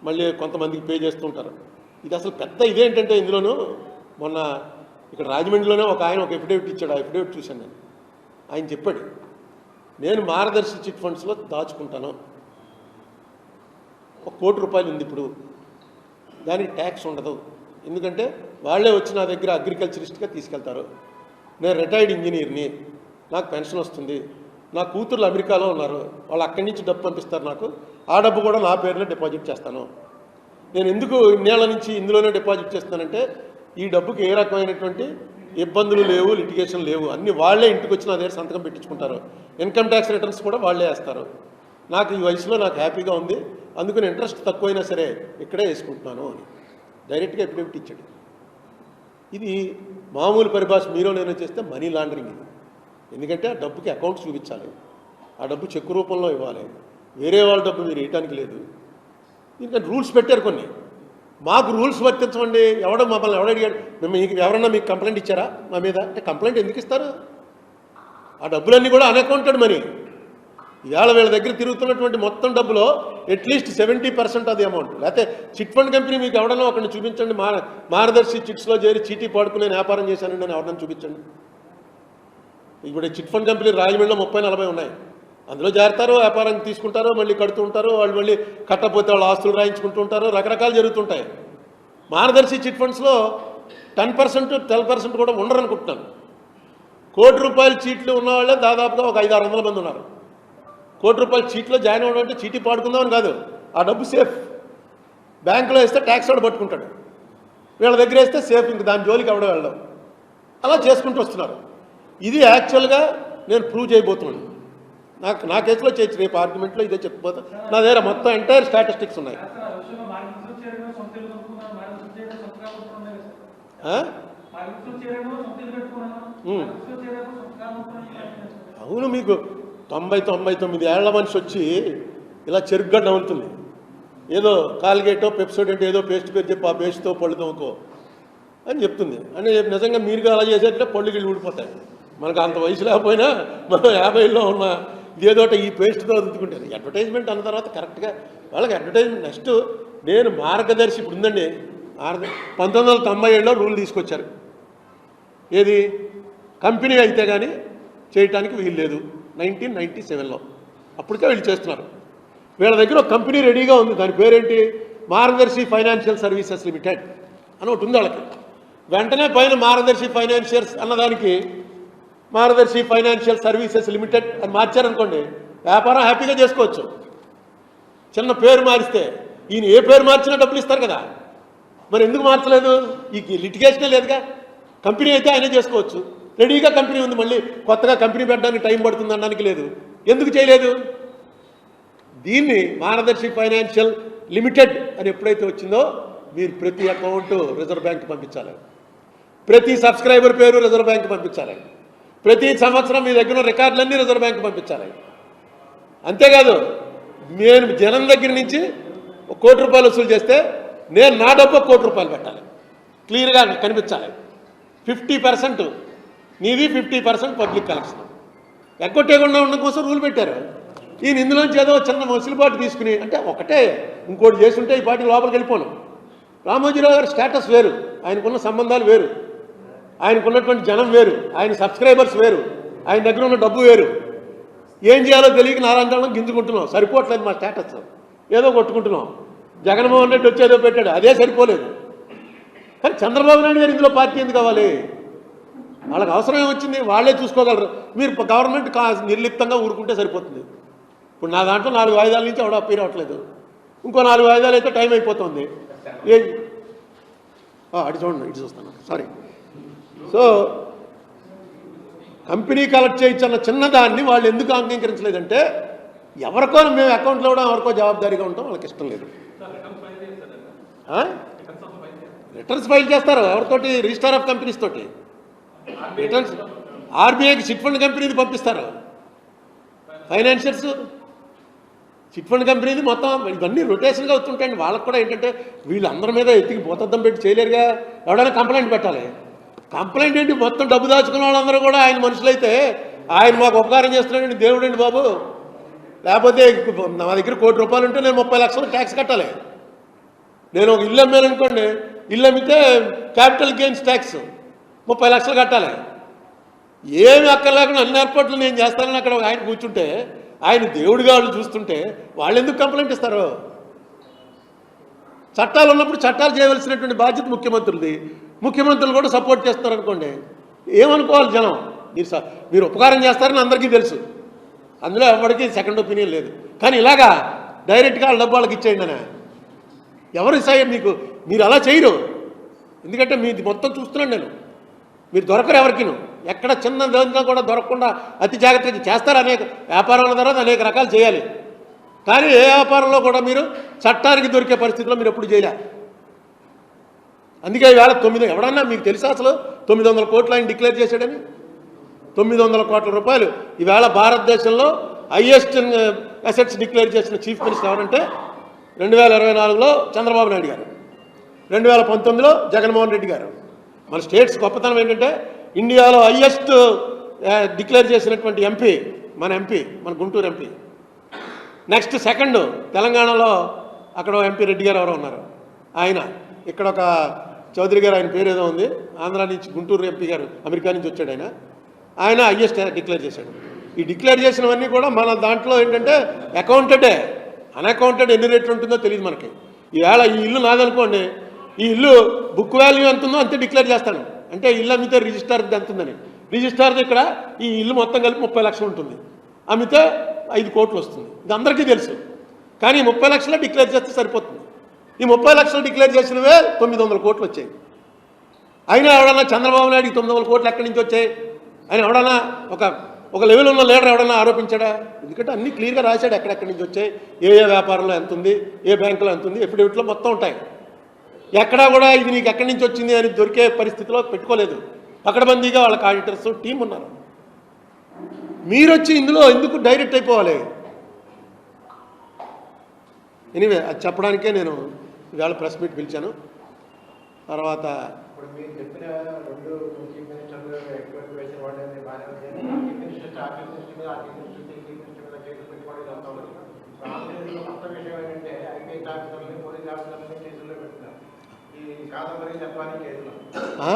మళ్ళీ కొంతమందికి పే చేస్తుంటారు. ఇది అసలు పెద్ద ఇదేంటంటే ఇందులోనూ మొన్న ఇక్కడ రాజమండ్రిలోనే ఒక ఆయన ఒక ఎఫిడేవిట్ ఇచ్చాడు. ఆ ఎఫిడేవిట్ చూశాను నేను. ఆయన చెప్పాడు, నేను మార్గదర్శి చిట్ ఫండ్స్లో దాచుకుంటాను, 1 కోటి రూపాయలు ఉంది ఇప్పుడు, దానికి ట్యాక్స్ ఉండదు, ఎందుకంటే వాళ్ళే వచ్చి నా దగ్గర అగ్రికల్చరిస్ట్గా తీసుకెళ్తారు, నేను రిటైర్డ్ ఇంజనీర్ని, నాకు పెన్షన్ వస్తుంది, నా కూతుర్లు అమెరికాలో ఉన్నారు, వాళ్ళు అక్కడి నుంచి డబ్బు పంపిస్తారు నాకు, ఆ డబ్బు కూడా నా పేరులో డిపాజిట్ చేస్తాను. నేను ఎందుకు ఇన్నేళ్ల నుంచి ఇందులోనే డిపాజిట్ చేస్తానంటే ఈ డబ్బుకి ఏ రకమైనటువంటి ఇబ్బందులు లేవు, లిటిగేషన్ లేవు, అన్ని వాళ్ళే ఇంటికి వచ్చి నా దగ్గర సంతకం పెట్టించుకుంటారు, ఇన్కమ్ ట్యాక్స్ రిటర్న్స్ కూడా వాళ్ళే వేస్తారు, నాకు ఈ వయసులో నాకు హ్యాపీగా ఉంది, అందుకని ఇంట్రెస్ట్ తక్కువైనా సరే ఇక్కడే వేసుకుంటున్నాను అని డైరెక్ట్గా ఎఫిడేవిట్ ఇచ్చాడు. ఇది మామూలు పరిభాష మీలో నేను చేస్తే మనీ లాండరింగ్ ఇది. ఎందుకంటే ఆ డబ్బుకి అకౌంట్ చూపించాలి, ఆ డబ్బు చెక్కు రూపంలో ఇవ్వాలి, వేరే వాళ్ళ డబ్బు మీరు వేయటానికి లేదు. దీనికని రూల్స్ పెట్టారు కొన్ని. మాకు రూల్స్ వర్తించమండి, మమ్మల్ని అడిగాడు, మీకు ఎవరన్నా మీకు కంప్లైంట్ ఇచ్చారా మా మీద అంటే కంప్లైంట్ ఎందుకు ఇస్తారు? ఆ డబ్బులన్నీ కూడా అన్అకౌంటెడ్ మనీ. ఇవాళ వీళ్ళ దగ్గర తిరుగుతున్నటువంటి మొత్తం డబ్బులో అట్లీస్ట్ 70% అది అమౌంట్. లేకపోతే చిట్ ఫండ్ కంపెనీ మీకు ఎవడన్నా ఒకరిని చూపించండి, మార్గదర్శి చిట్స్లో చేరి చీటీ పాడుకుని నేను వ్యాపారం చేశానండి అని ఎవరన్నా చూపించండి. ఇప్పుడు చిట్ ఫండ్ కంపెనీ రాజమండ్రిలో 30-40 ఉన్నాయి. అందులో చేరతారు, వ్యాపారం తీసుకుంటారు, మళ్ళీ కడుతూ ఉంటారు, వాళ్ళు మళ్ళీ కట్టకపోతే వాళ్ళు ఆస్తులు రాయించుకుంటూ ఉంటారు, రకరకాలు జరుగుతుంటాయి. మార్గదర్శి చిట్ ఫండ్స్లో 10%, 12% కూడా ఉండరు అనుకుంటున్నాను. 1 కోటి రూపాయల చీట్లు ఉన్నవాళ్ళే దాదాపుగా ఒక 500-600 మంది ఉన్నారు. 1 కోటి రూపాయల చీట్లో జాయిన్ అవ్వడం అంటే చీటీ పాడుకుందామని కాదు, ఆ డబ్బు సేఫ్. బ్యాంకులో వేస్తే ట్యాక్స్ వాడు పట్టుకుంటాడు, వీళ్ళ దగ్గర వేస్తే సేఫ్, ఇంక దాని జోలికి ఎవడో వెళ్ళడం. అలా చేసుకుంటూ వస్తున్నారు. ఇది యాక్చువల్గా నేను ప్రూవ్ చేయబోతున్నాను. నా కేసులో చేయొచ్చు, రేపు ఆర్గ్యుమెంట్లో ఇదే చెప్పబోతా. నా దగ్గర మొత్తం ఎంటైర్ స్టాటిస్టిక్స్ ఉన్నాయి. అవును, మీకు 90-99 ఏళ్ల మనిషి వచ్చి ఇలా చెరుగ్గడ్డ అవుతుంది, ఏదో కాల్గేటో పెప్సోడెంట్ ఏదో పేస్ట్ పేరు చెప్పి ఆ పేస్ట్తో పళ్ళు తోముకో అని చెప్తుంది. అని నిజంగా మీరుగా అలా చేసేట్లే పళ్ళు గిళ్ళు ఊడిపోతాయి. మనకు అంత వయసు లేకపోయినా మనం 50లో ఉన్న ఇదేదోట ఈ పేస్ట్తో రుద్దుకుంటారు. అడ్వర్టైజ్మెంట్ అన్న తర్వాత కరెక్ట్గా వాళ్ళకి అడ్వర్టైజ్మెంట్. నెక్స్ట్ నేను మార్గదర్శి ఇప్పుడు ఉందండి, 1997లో రూల్ తీసుకొచ్చారు. ఏది కంపెనీ అయితే కానీ చేయటానికి వీలు లేదు, 1997లో. అప్పటికే వీళ్ళు చేస్తున్నారు. వీళ్ళ దగ్గర ఒక కంపెనీ రెడీగా ఉంది, దాని పేరేంటి, మార్గదర్శి ఫైనాన్షియల్ సర్వీసెస్ లిమిటెడ్ అని ఒకటి ఉంది వాళ్ళకి. వెంటనే పైన మార్గదర్శి ఫైనాన్షియల్స్ అన్నదానికి మార్గదర్శి ఫైనాన్షియల్ సర్వీసెస్ లిమిటెడ్ అని మార్చారనుకోండి, వ్యాపారం హ్యాపీగా చేసుకోవచ్చు. చిన్న పేరు మారిస్తే ఈయన ఏ పేరు మార్చినా డబ్బులు ఇస్తారు కదా, మరి ఎందుకు మార్చలేదు? ఈ లిటిగేషనే లేదుగా. కంపెనీ అయితే ఆయనే చేసుకోవచ్చు, రెడీగా కంపెనీ ఉంది, మళ్ళీ కొత్తగా కంపెనీ పెట్టడానికి టైం పడుతుంది అనడానికి లేదు. ఎందుకు చేయలేదు? దీన్ని మార్గదర్శి ఫైనాన్షియల్ లిమిటెడ్ అని ఎప్పుడైతే వచ్చిందో మీరు ప్రతి అకౌంటు రిజర్వ్ బ్యాంక్ పంపించాలి, ప్రతి సబ్స్క్రైబర్ పేరు రిజర్వ్ బ్యాంక్ పంపించాలి, ప్రతి సంవత్సరం మీ దగ్గర రికార్డులన్నీ రిజర్వ్ బ్యాంక్ పంపించాలి. అంతేకాదు, నేను జనం దగ్గర నుంచి 1 కోటి రూపాయలు వసూలు చేస్తే నేను నా డబ్బు 1 కోటి రూపాయలు పెట్టాలి, క్లియర్గా కనిపించాలి. 50% నీది, 50% పబ్లిక్ కలెక్షన్. ఎగ్గొట్టేయకుండా ఉండడం కోసం రూల్ పెట్టారు. ఈయన ఇందులోంచి ఏదో చిన్న ముసిలిపాటు తీసుకుని, అంటే ఒకటే ఇంకోటి చేస్తుంటే ఈ పార్టీ లోపలికి వెళ్ళిపోను. రామోజీరావు గారి స్టేటస్ వేరు, ఆయనకున్న సంబంధాలు వేరు, ఆయనకున్నటువంటి జనం వేరు, ఆయన సబ్స్క్రైబర్స్ వేరు, ఆయన దగ్గర ఉన్న డబ్బు వేరు. ఏం చేయాలో తెలియక నారాయణ గింజుకుంటున్నాం, సరిపోవట్లేదు మా స్టేటస్, ఏదో కొట్టుకుంటున్నాం. జగన్మోహన్ రెడ్డి వచ్చి ఏదో పెట్టాడు, అదే సరిపోలేదు. కానీ చంద్రబాబు నాయుడు గారు ఇందులో పార్టీ ఎందుకు కావాలి? వాళ్ళకి అవసరం ఏమొచ్చింది, వాళ్ళే చూసుకోగలరు. మీరు గవర్నమెంట్ నిర్లిప్తంగా ఊరుకుంటే సరిపోతుంది. ఇప్పుడు నా దాంట్లో 4 వాయిదాల నుంచి ఎవడో అప్పీ రావట్లేదు, ఇంకో 4 వాయిదాలు అయితే టైం అయిపోతుంది. అటు చూడండి, ఇటు చూస్తాను, సారీ. సో కంపెనీ కలెక్ట్ చేయొచ్చన్న చిన్నదాన్ని వాళ్ళు ఎందుకు అంగీకరించలేదంటే, ఎవరికో మేము అకౌంట్లో కూడా ఎవరికో జవాబుదారీగా ఉంటాం, వాళ్ళకి ఇష్టం లేదు. రిటర్న్స్ ఫైల్ చేస్తారు ఎవరితోటి, రిజిస్టర్ ఆఫ్ కంపెనీస్ తోటి రిటర్న్స్. ఆర్బీఐకి చిట్ ఫండ్ కంపెనీది పంపిస్తారు, ఫైనాన్షియర్స్ చిట్ ఫండ్ కంపెనీది మొత్తం. ఇవన్నీ రొటేషన్గా వస్తుంటాయండి. వాళ్ళకి కూడా ఏంటంటే వీళ్ళందరి మీద ఎత్తికి భూతద్దం పెట్టి చేయలేరుగా, ఎవడైనా కంప్లైంట్ పెట్టాలి. కంప్లైంట్ ఏంటి, మొత్తం డబ్బు దాచుకున్న వాళ్ళందరూ కూడా ఆయన మనుషులైతే ఆయన మాకు ఉపకారం చేస్తున్నాడండి, దేవుడండి బాబు. లేకపోతే నా దగ్గర 1 కోటి రూపాయలు ఉంటే నేను 30 లక్షలు ట్యాక్స్ కట్టాలి. నేను ఒక ఇల్లు అమ్మాను అనుకోండి, ఇల్లు అమ్మితే క్యాపిటల్ గెయిన్స్ ట్యాక్స్ 30 లక్షలు కట్టాలి. ఏమి అక్కర్లేకుండా అన్ని ఏర్పాట్లు నేను చేస్తానని అక్కడ ఆయన కూర్చుంటే, ఆయన దేవుడిగా వాళ్ళు చూస్తుంటే వాళ్ళు ఎందుకు కంప్లైంట్ ఇస్తారు? చట్టాలు ఉన్నప్పుడు చట్టాలు చేయవలసినటువంటి బాధ్యత ముఖ్యమంత్రులది. ముఖ్యమంత్రులు కూడా సపోర్ట్ చేస్తారు అనుకోండి, ఏమనుకోవాలి జనం? మీరు ఉపకారం చేస్తారని అందరికీ తెలుసు, అందులో ఎవరికి సెకండ్ ఒపీనియన్ లేదు. కానీ ఇలాగా డైరెక్ట్గా వాళ్ళ డబ్బు వాళ్ళకి ఇచ్చేయండి అని ఎవరు సాయం మీకు? మీరు అలా చేయరు, ఎందుకంటే మీది మొత్తం చూస్తున్నాను నేను. మీరు దొరకరు ఎవరికిను, ఎక్కడ చిన్న దాంట్లో కూడా దొరకకుండా అతి జాగ్రత్తగా చేస్తారు. అనేక వ్యాపారాల తర్వాత అనేక రకాలు చేయాలి, కానీ ఏ వ్యాపారంలో కూడా మీరు చట్టానికి దొరికే పరిస్థితిలో మీరు ఎప్పుడు చేయలే. అందుకే ఈవేళ 9 ఎవడన్నా మీకు తెలుసా అసలు 900 కోట్లు ఆయన డిక్లేర్ చేశాడని? 900 కోట్ల రూపాయలు ఈవేళ భారతదేశంలో హైయెస్ట్ అసెట్స్ డిక్లేర్ చేసిన చీఫ్ మినిస్టర్ ఎవరంటే 2024లో చంద్రబాబు నాయుడు గారు, 2019లో జగన్మోహన్ రెడ్డి గారు. మన స్టేట్స్ గొప్పతనం ఏంటంటే ఇండియాలో హైయెస్ట్ డిక్లేర్ చేసినటువంటి ఎంపీ మన గుంటూరు ఎంపీ. నెక్స్ట్ సెకండ్ తెలంగాణలో అక్కడ ఎంపీ రెడ్డి గారు ఎవరో ఉన్నారు, ఆయన. ఇక్కడ ఒక చౌదరి గారు, ఆయన పేరు ఏదో ఉంది, ఆంధ్ర నుంచి గుంటూరు ఎంపీ గారు, అమెరికా నుంచి వచ్చాడు ఆయన హైయెస్ట్ డిక్లేర్ చేశాడు. ఈ డిక్లేర్ చేసినవన్నీ కూడా మన దాంట్లో ఏంటంటే అకౌంటెడే. అన్అకౌంటెడ్ ఎన్ని రేట్లు ఉంటుందో తెలియదు మనకి. ఈవేళ ఈ ఇల్లు నాదనుకోండి, ఈ ఇల్లు బుక్ వాల్యూ ఎంత ఉందో అంతే డిక్లేర్ చేస్తాను. అంటే ఇల్లు అమ్మితే రిజిస్టార్ది ఎంత ఉందని, రిజిస్టార్ది ఇక్కడ ఈ ఇల్లు మొత్తం కలిపి 30 లక్షలు ఉంటుంది, అమ్మితే 5 కోట్లు వస్తుంది. ఇది అందరికీ తెలుసు. కానీ 30 లక్షలు డిక్లేర్ చేస్తే సరిపోతుంది. ఈ 30 లక్షలు డిక్లేర్ చేసినవే 900 కోట్లు వచ్చాయి. అయినా ఎవడన్నా చంద్రబాబు నాయుడికి 900 కోట్లు ఎక్కడి నుంచి వచ్చాయి ఆయన ఎవడన్నా ఒక లెవెల్ ఉన్న లీడర్ ఎవడన్నా ఆరోపించాడా? ఎందుకంటే అన్నీ క్లియర్గా రాశాడు, ఎక్కడెక్కడి నుంచి వచ్చాయి, ఏ వ్యాపారంలో ఎంత ఉంది, ఏ బ్యాంకులో ఎంత ఉంది, ఎఫిడవిట్లో మొత్తం ఉంటాయి. ఎక్కడా కూడా ఇది నీకు ఎక్కడి నుంచి వచ్చింది అని దొరికే పరిస్థితిలో పెట్టుకోలేదు. పకడ్బందీగా వాళ్ళకి ఆడిటర్స్ టీం ఉన్నారు. మీరు వచ్చి ఇందులో ఎందుకు డైరెక్ట్ అయిపోవాలి? ఎనీవే, అది చెప్పడానికే నేను ఇవాళ ప్రెస్ మీట్ పిలిచాను. తర్వాత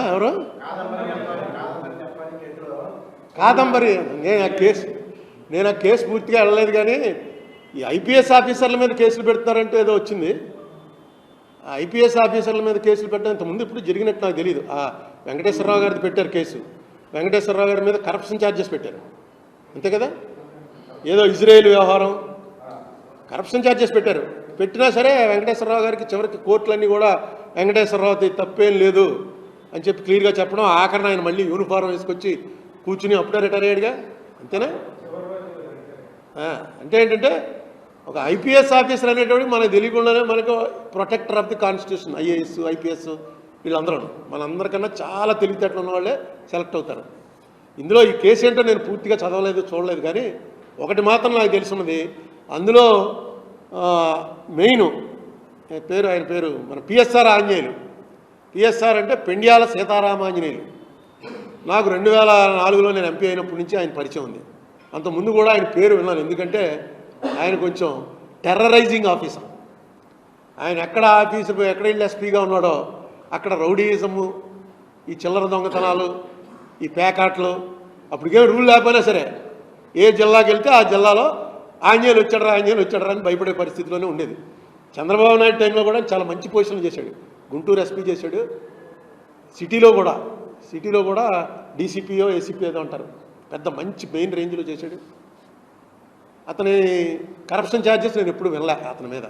ఎవరు కాదంబరి, నేను ఆ కేసు పూర్తిగా వెళ్ళలేదు. కానీ ఈ ఐపీఎస్ ఆఫీసర్ల మీద కేసులు పెడతారంటే ఏదో వచ్చింది. ఆ ఐపీఎస్ ఆఫీసర్ల మీద కేసులు పెట్టడం ఇంతకుముందు ఇప్పుడు జరిగినట్టు నాకు తెలియదు. ఆ వెంకటేశ్వరరావు గారిది పెట్టారు కేసు, వెంకటేశ్వరరావు గారి మీద కరప్షన్ ఛార్జెస్ పెట్టారు, అంతే కదా? ఏదో ఇజ్రాయేల్ వ్యవహారం కరప్షన్ ఛార్జెస్ పెట్టారు. పెట్టినా సరే వెంకటేశ్వరరావు గారికి చివరికి కోర్టులన్నీ కూడా వెంకటేశ్వరరావు తప్పేం లేదు అని చెప్పి క్లియర్గా చెప్పడం, ఆఖరణ ఆయన మళ్ళీ యూనిఫారం వేసుకొచ్చి కూర్చుని అప్పుడే రిటైర్ అయ్యాడుగా, అంతేనా? అంటే ఏంటంటే ఒక ఐపీఎస్ ఆఫీసర్ అనేటువంటి మనకు తెలియకుండానే మనకు protector of the constitution, IAS IPS వీళ్ళందరూ మనందరికన్నా చాలా తెలివితేటలు ఉన్న వాళ్ళే సెలెక్ట్ అవుతారు. ఇందులో ఈ కేసు ఏంటో నేను పూర్తిగా చదవలేదు, చూడలేదు. కానీ ఒకటి మాత్రం నాకు తెలుసున్నది, అందులో మెయిన్ ఆయన పేరు మన పిఎస్ఆర్ ఆంజనేయులు. పిఎస్ఆర్ అంటే పెండ్యాల సీతారామాంజనేయులు. నాకు 2004లో నేను ఎంపీ అయినప్పటి నుంచి ఆయన పరిచయం ఉంది. అంతకుముందు కూడా ఆయన పేరు విన్నాను, ఎందుకంటే ఆయన కొంచెం టెర్రరైజింగ్ ఆఫీసర్. ఆయన ఎక్కడ వెళ్ళి ఎస్పీగా ఉన్నాడో అక్కడ రౌడీయిజము, ఈ చిల్లర దొంగతనాలు, ఈ పేకాట్లు, అప్పటికేం రూల్ లేకపోయినా సరే ఏ జిల్లాకి వెళ్తే ఆ జిల్లాలో ఆంజనేయులు వచ్చాడరా అని భయపడే పరిస్థితిలోనే ఉండేది. చంద్రబాబు నాయుడు టైంలో కూడా చాలా మంచి పొజిషన్లు చేశాడు. గుంటూరు ఎస్పీ చేశాడు, సిటీలో కూడా డీసీపీఓ ఏసీపీ ఏదో అంటారు, పెద్ద మంచి మెయిన్ రేంజ్లో చేశాడు. అతని కరప్షన్ ఛార్జెస్ నేను ఎప్పుడు వినలే అతని మీద.